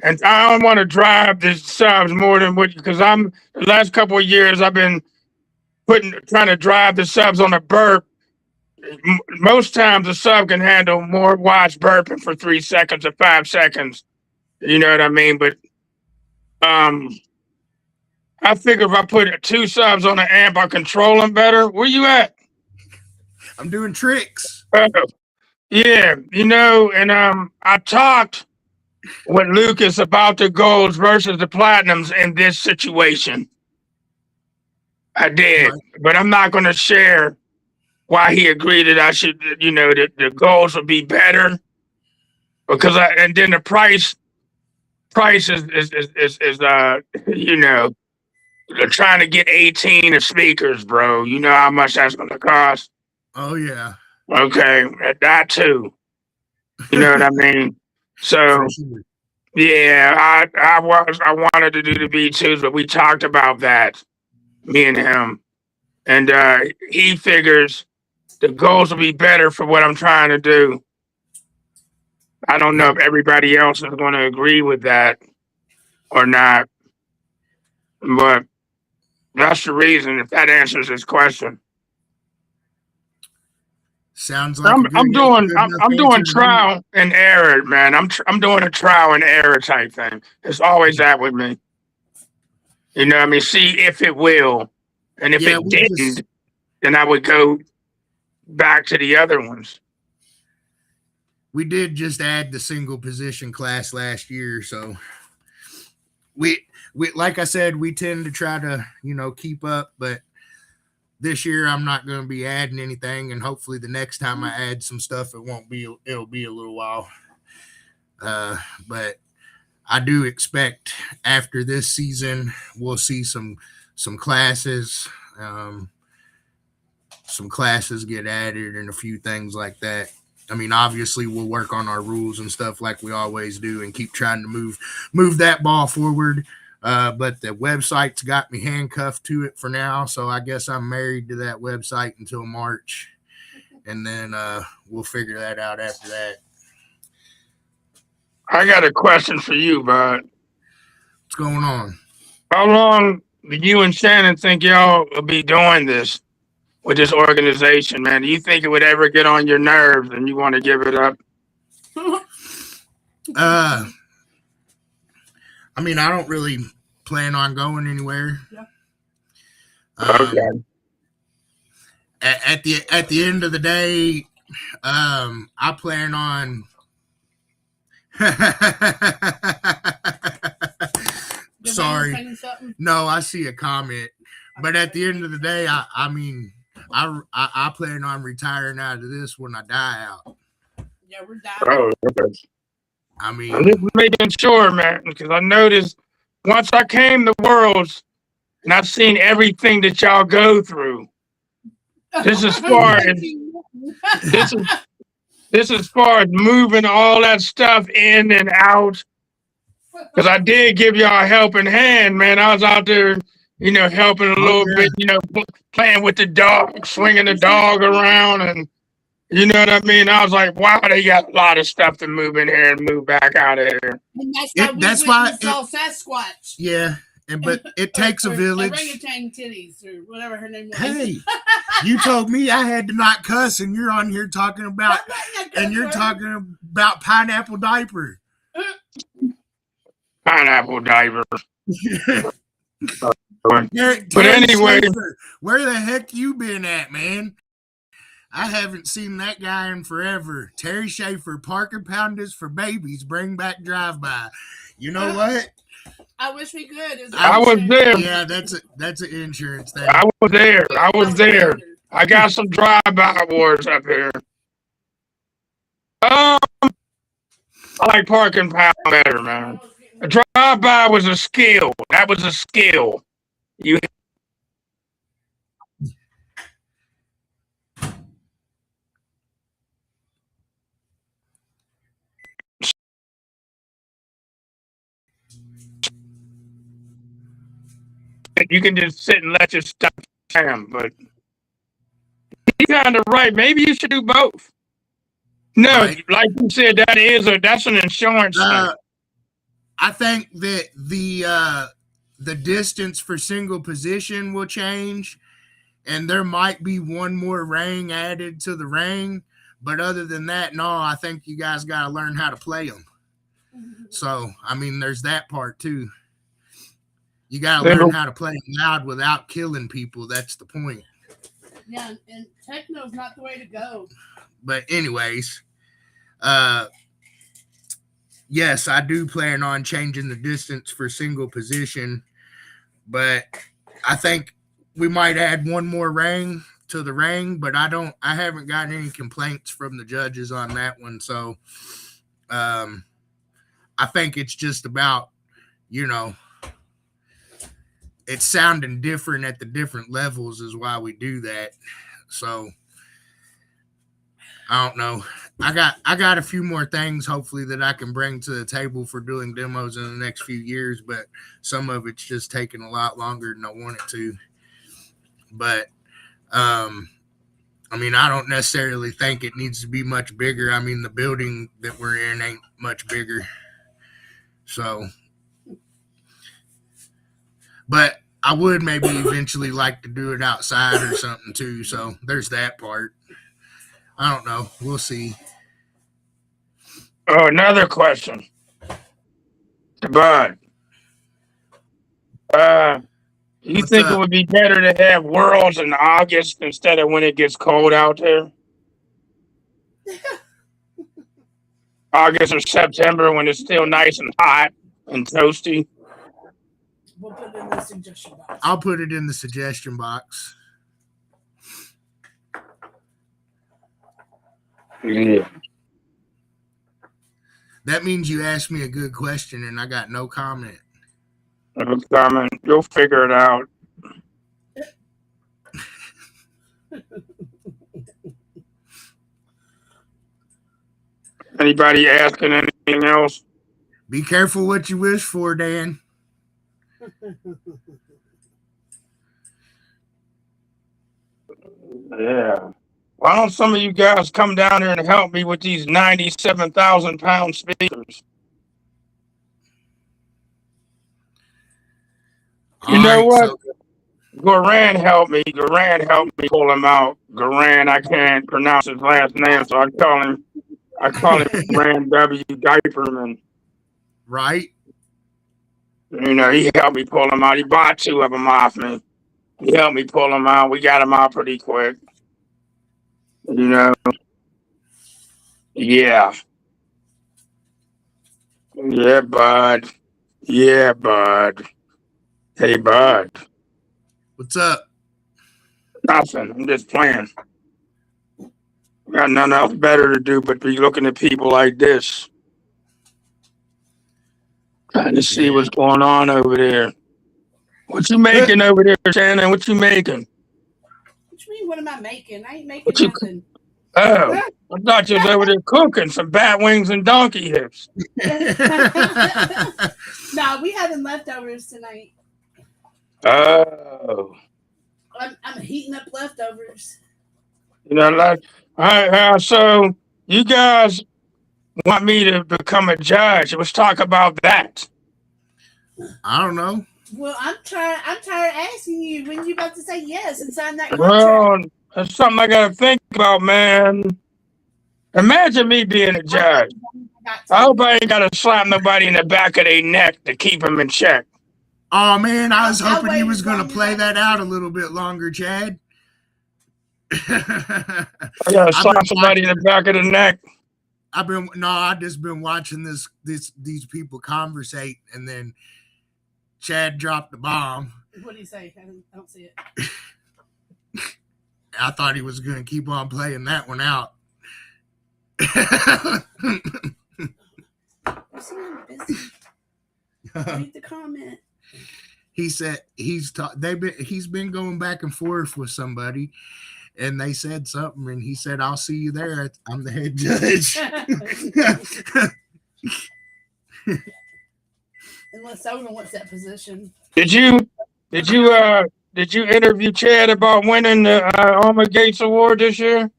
And I don't want to drive the subs more than what, because the last couple of years I've been trying to drive the subs on a burp. Most times a sub can handle more watts burping for 3 seconds or 5 seconds. You know what I mean? But I figure if I put 2 subs on an amp, I control them better. Where you at? I'm doing tricks. Yeah, and I talked with Lucas about the golds versus the platinums in this situation. I did, right. But I'm not going to share why he agreed that I should, that the golds would be better because and then the price is they're trying to get 18 of speakers, bro. You know how much that's going to cost? Oh yeah. Okay, that too. You know what I mean? So yeah, I wanted to do the B2s, but we talked about that, me and him. And he figures the goals will be better for what I'm trying to do. I don't know if everybody else is going to agree with that or not. But that's the reason, if that answers his question. Sounds like I'm doing trial and error, man. I'm doing a trial and error type thing. It's always that with me. You know what I mean? See if it will. And if it didn't, then I would go back to the other ones. We did just add the single position class last year, so we like I said, we tend to try to, keep up, but this year I'm not going to be adding anything, and hopefully the next time I add some stuff, it'll be a little while. But I do expect after this season we'll see some classes, get added and a few things like that. I mean, obviously we'll work on our rules and stuff like we always do and keep trying to move that ball forward. But the website's got me handcuffed to it for now. So I guess I'm married to that website until March. And then we'll figure that out after that. I got a question for you, bud. What's going on? How long do you and Shannon think y'all will be doing this? with this organization, man? Do you think it would ever get on your nerves and you want to give it up? I mean, I don't really plan on going anywhere. Yeah. Okay. At the end of the day, I plan on. Sorry, no, I see a comment, but at the end of the day, I mean, I plan on retiring out of this when I die out. Yeah, we're dying. Oh, okay. I I'm mean, just making sure, man, because I noticed once I came to Worlds and I've seen everything that y'all go through. This is far as this as far as moving all that stuff in and out. Because I did give y'all a helping hand, man. I was out there, helping a little bit, playing with the dog, swinging the dog around, and you know what I mean? I was like, wow, they got a lot of stuff to move in here and move back out of here. And that's why we saw Sasquatch. Yeah, but it takes a village. Orangutan titties or whatever her name was. Hey, you told me I had to not cuss, and you're on here talking about, and you're talking about pineapple diaper. Pineapple diaper. But anyway, where the heck you been at, man? I haven't seen that guy in forever. Terry Schaefer, parking pounders for babies, bring back drive-by. You know what? I wish we could. I was there. Yeah, that's an insurance thing. I was there. I got some drive-by awards up here. I like parking pound better, man. A drive-by was a skill. That was a skill. You can just sit and let your stuff jam, but he's kind of right. Maybe you should do both. No, right. Like you said, that's an insurance thing. I think that the distance for single position will change, and there might be one more ring added to the ring. But other than that, no, I think you guys got to learn how to play them. So, I mean, there's that part too. You got to learn how to play loud without killing people. That's the point. Yeah, and techno's not the way to go. But anyways, yes, I do plan on changing the distance for single position, but I think we might add one more ring to the ring, but I haven't gotten any complaints from the judges on that one. So, I think it's just about, it's sounding different at the different levels is why we do that. So I don't know. I got a few more things hopefully that I can bring to the table for doing demos in the next few years, but some of it's just taking a lot longer than I want it to. But I mean, I don't necessarily think it needs to be much bigger. I mean, the building that we're in ain't much bigger. So, but I would maybe eventually like to do it outside or something too. So there's that part. I don't know. We'll see. Oh, another question. Bud. You think it would be better to have Worlds in August instead of when it gets cold out there? August or September when it's still nice and hot and toasty? We'll put it in the suggestion box. I'll put it in the suggestion box. Yeah. That means you asked me a good question and I got no comment. No comment. You'll figure it out. Anybody asking anything else? Be careful what you wish for, Dan. Yeah. Why don't some of you guys come down here and help me with these 97,000-pound speakers? You know what? Goran helped me. Goran helped me pull him out. Goran, I can't pronounce his last name, so I call him Goran W. Diaperman. Right. You know, he helped me pull him out. He bought 2 of them off me. He helped me pull him out. We got him out pretty quick. You know. Yeah. Yeah, bud. Yeah, bud. Hey, bud. What's up? Nothing. I'm just playing. Got nothing else better to do but be looking at people like this. Trying to see what's going on over there. What you making over there, Shannon? What you making? What you mean, what am I making? I ain't making nothing. Oh, I thought you was over there cooking some bat wings and donkey hips. No, we having leftovers tonight. Oh. I'm heating up leftovers. You know, like, so you guys want me to become a judge? Let's talk about that. I don't know. Well, I'm tired asking you when you about to say yes and sign that contract. Well, that's something I gotta think about, man. Imagine me being a judge. I hope I ain't gotta slap nobody in the back of their neck to keep them in check. Oh man, I was hoping you was gonna play that out a little bit longer, Chad. I gotta slap somebody in the back of the neck. I just been watching these people conversate, and then Chad dropped the bomb. What did he say? I don't see it. I thought he was gonna keep on playing that one out. Read the comment. He said he's been going back and forth with somebody, and they said something, and he said, "I'll see you there. I'm the head judge." Unless someone wants that position. Did you interview Chad about winning the Alma Gates Award this year?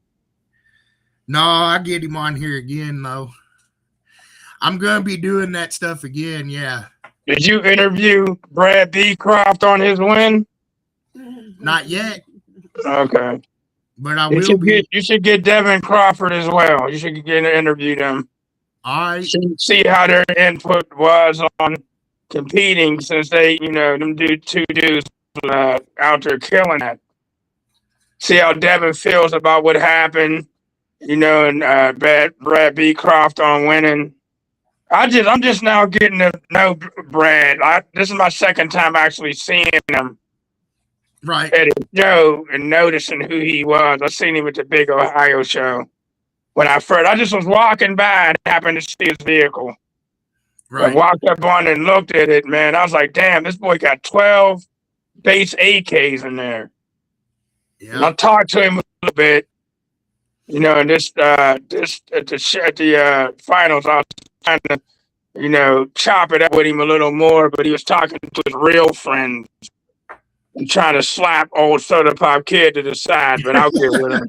No, I get him on here again though. I'm gonna be doing that stuff again. Yeah. Did you interview Brad Beecroft on his win? Not yet. Okay. But I will be. You should get Devin Crawford as well. You should interview them. All right. See how their input was on competing, since they, them two dudes out there killing it. See how Devin feels about what happened, and Brad Beecroft on winning. I'm just now getting to know Brad. This is my second time actually seeing him. Right. At his show and noticing who he was. I seen him at the big Ohio show. When I just was walking by and happened to see his vehicle. Right. I walked up on it and looked at it, man. I was like, damn, this boy got 12 base AKs in there. Yeah. And I talked to him a little bit, and this at the finals, I was trying to, chop it up with him a little more, but he was talking to his real friends and trying to slap old Soda Pop Kid to the side, but I'll get with him.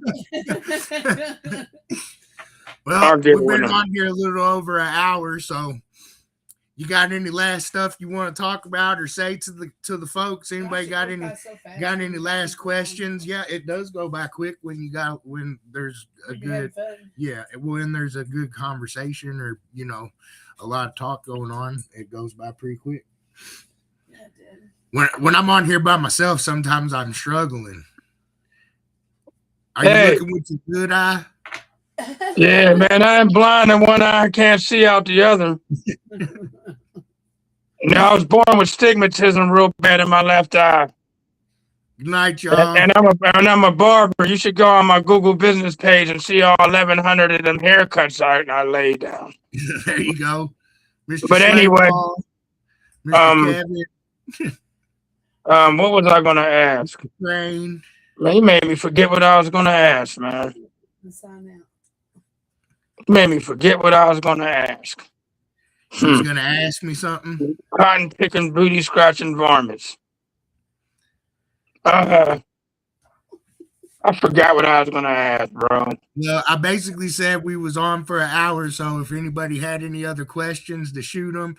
Well, we've been on here a little over an hour, so you got any last stuff you want to talk about or say to the folks? Anybody got any last questions? Yeah, it does go by quick when there's when there's a good conversation or a lot of talk going on, it goes by pretty quick. Yeah, it did. When I'm on here by myself, sometimes I'm struggling. Are you looking with your good eye? Yeah, man, I'm blind in one eye, I can't see out the other. I was born with stigmatism real bad in my left eye. Good night, y'all. And I'm a barber. You should go on my Google business page and see all 1,100 of them haircuts I laid down. There you go, Mr. But anyway, Mr. what was I gonna ask? Rain. Man, you made me forget what I was gonna ask, man. Made me forget what I was gonna ask. You was gonna ask me something? Cotton picking, booty scratching varmints. I forgot what I was gonna ask, bro. Well, I basically said we was on for an hour, so if anybody had any other questions, to shoot them.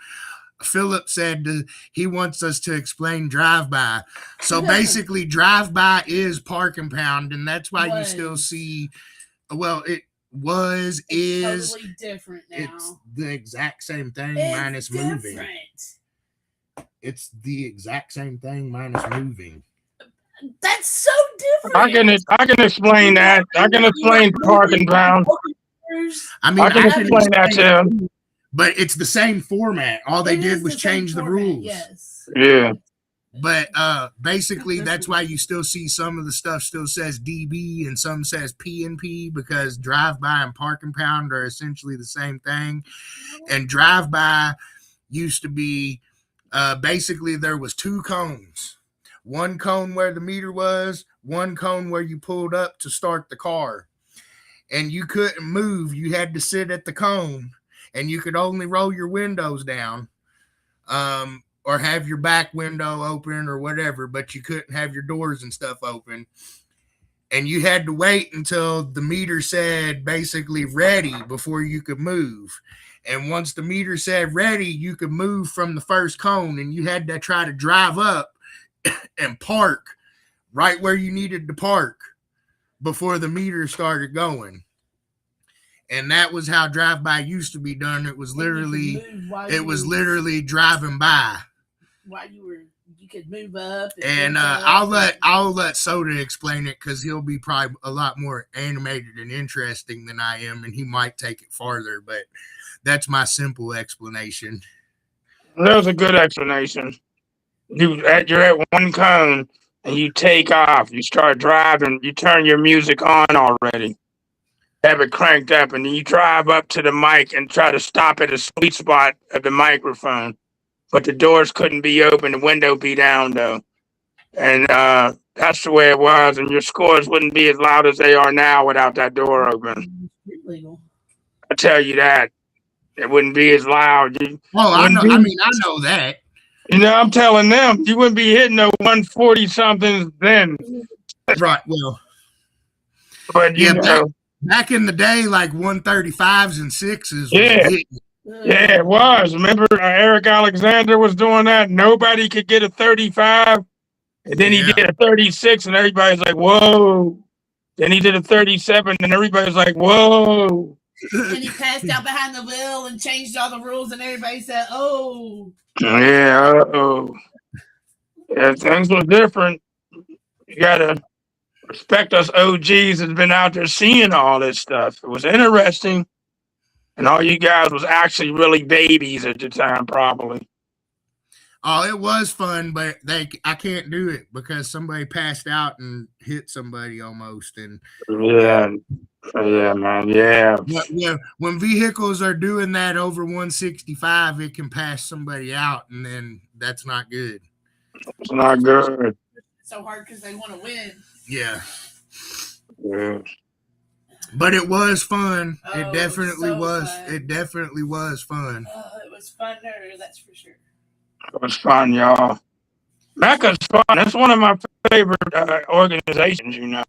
Philip said he wants us to explain drive-by. So basically, drive-by is park and pound, and that's why you still see. Well, it was is totally different now. It's the exact same thing it's minus different. moving. It's the exact same thing minus moving. That's so different. I can explain that. I can explain park and pound. I mean, I can explain that too. But it's the same format. All they did was change the rules. Yes. Yeah. But basically, that's why you still see some of the stuff still says DB and some says P&P, because drive-by and park and pound are essentially the same thing. And drive-by used to be basically there was two cones. One cone where the meter was, one cone where you pulled up to start the car. And you couldn't move. You had to sit at the cone, and you could only roll your windows down. Or have your back window open or whatever, but you couldn't have your doors and stuff open. And you had to wait until the meter said basically ready before you could move. And once the meter said ready, you could move from the first cone, and you had to try to drive up and park right where you needed to park before the meter started going. And that was how drive-by used to be done. It was literally driving by. While you could move up, and I'll let Sodda explain it, because he'll be probably a lot more animated and interesting than I am, and he might take it farther. But that's my simple explanation. That was a good explanation. You're at one cone and you take off. You start driving. You turn your music on already. Have it cranked up, and then you drive up to the mic and try to stop at a sweet spot of the microphone. But the doors couldn't be open, the window be down though. And that's the way it was. And your scores wouldn't be as loud as they are now without that door open. I tell you that. It wouldn't be as loud. I know that. You know, I'm telling them, you wouldn't be hitting the 140 somethings then. Right, well. But you know. Back in the day, like 135s and 6s. Yeah. Yeah, it was. Remember, Eric Alexander was doing that. Nobody could get a 35. And then he did a 36, and everybody's like, whoa. Then he did a 37, and everybody's like, whoa. And he passed out behind the wheel and changed all the rules, and everybody said, oh. Yeah, uh-oh. Yeah, things were different. You got to respect us OGs that's been out there seeing all this stuff. It was interesting. And all you guys was actually really babies at the time, probably. Oh, it was fun, but I can't do it because somebody passed out and hit somebody almost. And yeah, man, yeah. When vehicles are doing that over 165, it can pass somebody out, and then that's not good. It's not good. It's so hard because they want to win. Yeah. Yeah. But it was fun. Oh, it definitely was. Fun. It definitely was fun. Oh, it was funner, that's for sure. It was fun, y'all. MECA's fun. That's one of my favorite organizations, you know.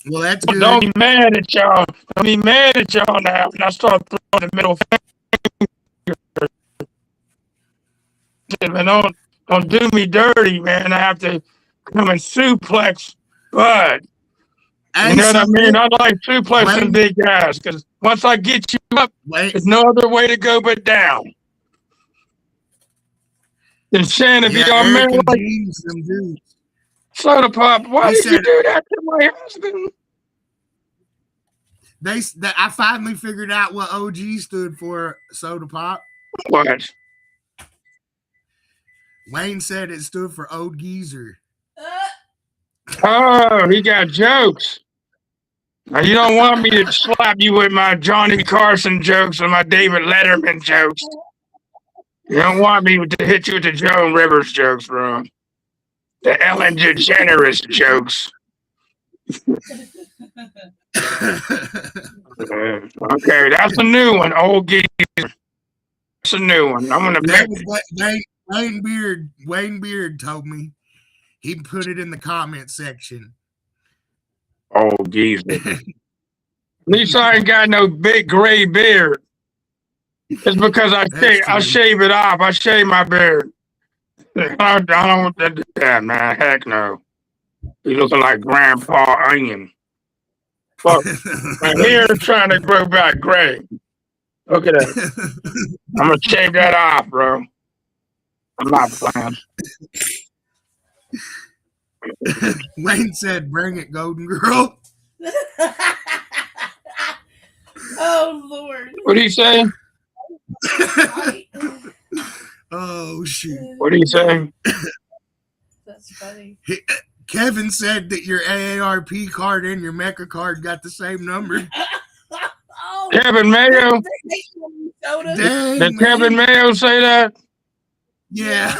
Well, that's good. Don't be mad at y'all. Don't be mad at y'all now. And I start throwing the middle finger. Don't do me dirty, man. I have to come and suplex Bud. You know what I mean? I like suplexing big guys, because once I get you up, there's no other way to go but down. And Shannon, be all mad like, Soda Pop, why did you do that to my husband? I finally figured out what OG stood for, Soda Pop. What? Wayne said it stood for Old Geezer. Oh, he got jokes. Now, you don't want me to slap you with my Johnny Carson jokes or my David Letterman jokes. You don't want me to hit you with the Joan Rivers jokes, bro. The Ellen DeGeneres jokes. Okay, that's a new one. Old Geezer. That's a new one. I'm gonna bet. Wayne Beard told me. He put it in the comment section. Old geezer. At least I ain't got no big gray beard. It's because I shave it off. I shave my beard. I don't want to do that, man. Heck no. You looking like Grandpa Onion. Fuck. My hair's trying to grow back gray. Look at that. I'm gonna shave that off, bro. I'm not playing. Wayne said, "Bring it, Golden Girl." Oh Lord. What do you say? Oh shoot! What do you say? That's funny. Kevin said that your AARP card and your MECA card got the same number. Oh, Kevin Mayo. Dang, Did Kevin Mayo say that? Yeah.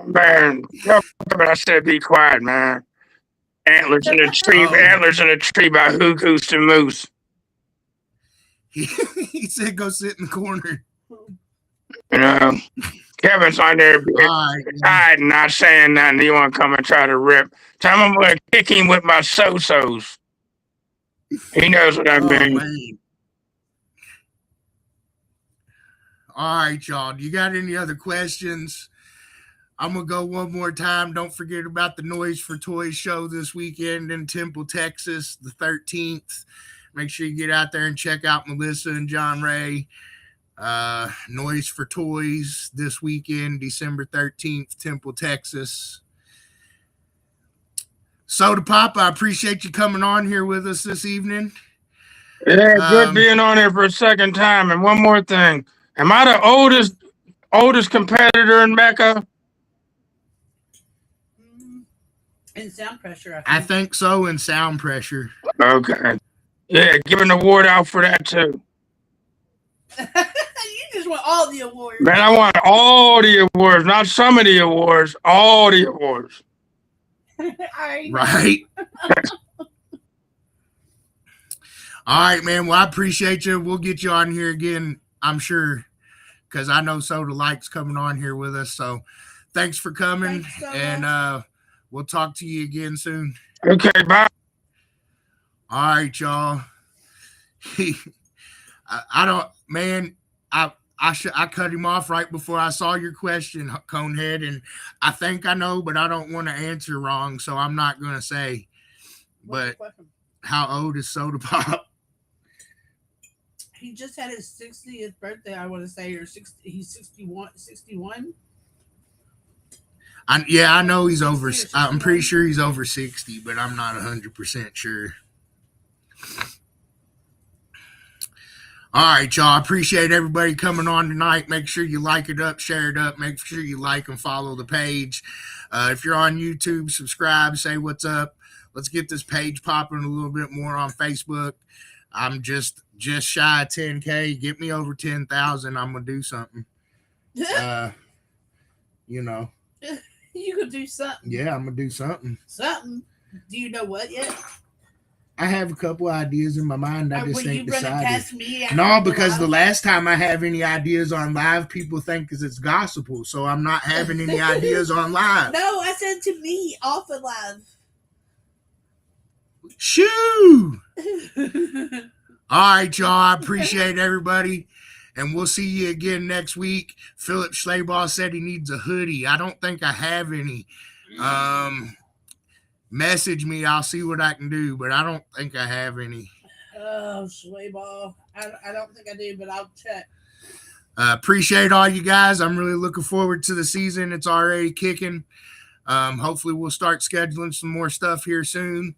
Man, I said be quiet, man. Antlers in a tree. Oh. Antlers in a tree by Who Goose to Moose. He said, "Go sit in the corner." You know, Kevin's on there hiding, not saying nothing. He want to come and try to rip. Tell him I'm going to kick him with my so-sos. He knows what I mean. Man. All right, y'all. Do you got any other questions? I'm going to go one more time. Don't forget about the Noise for Toys show this weekend in Temple, Texas, the 13th. Make sure you get out there and check out Melissa and John Ray. Noise for Toys this weekend, December 13th, Temple, Texas. Sodda Pop, I appreciate you coming on here with us this evening. Yeah, good being on here for a second time. And one more thing. Am I the oldest competitor in MECA? In sound pressure, I think so, in sound pressure. Okay. Yeah, give an award out for that too. You just want all the awards. Man, I want all the awards, not some of the awards, all the awards. Right. All right, man. Well, I appreciate you. We'll get you on here again, I'm sure, because I know Sodda likes coming on here with us. So thanks for coming. Thanks so and we'll talk to you again soon. Okay, bye. All right, y'all. I don't, man. I cut him off right before I saw your question, Conehead, and I think I know, but I don't want to answer wrong, so I'm not going to say. But how old is Sodda Pop? He just had his 60th birthday, I want to say, or 60. He's 61. I know he's over. I'm pretty sure he's over 60, but I'm not 100% sure. All right, y'all. I appreciate everybody coming on tonight. Make sure you like it up, share it up. Make sure you like and follow the page. If you're on YouTube, subscribe, say what's up. Let's get this page popping a little bit more on Facebook. I'm just shy of 10K. Get me over 10,000. I'm gonna do something. You know. You could do something. Yeah, I'm gonna do something. Something. Do you know what yet? I have a couple ideas in my mind. I just ain't decided. Past me no, because the last time I have any ideas on live, people think because it's gospel. So I'm not having any ideas on live. No, I said to me off of live. Shoo! All right, y'all. I appreciate everybody. And we'll see you again next week. Philip Schleybaugh said he needs a hoodie. I don't think I have any. Message me. I'll see what I can do, but I don't think I have any. Oh, Schleybaugh. I don't think I do, but I'll check. Appreciate all you guys. I'm really looking forward to the season. It's already kicking. Hopefully we'll start scheduling some more stuff here soon.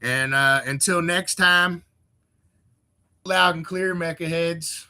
And until next time, loud and clear, MECA heads.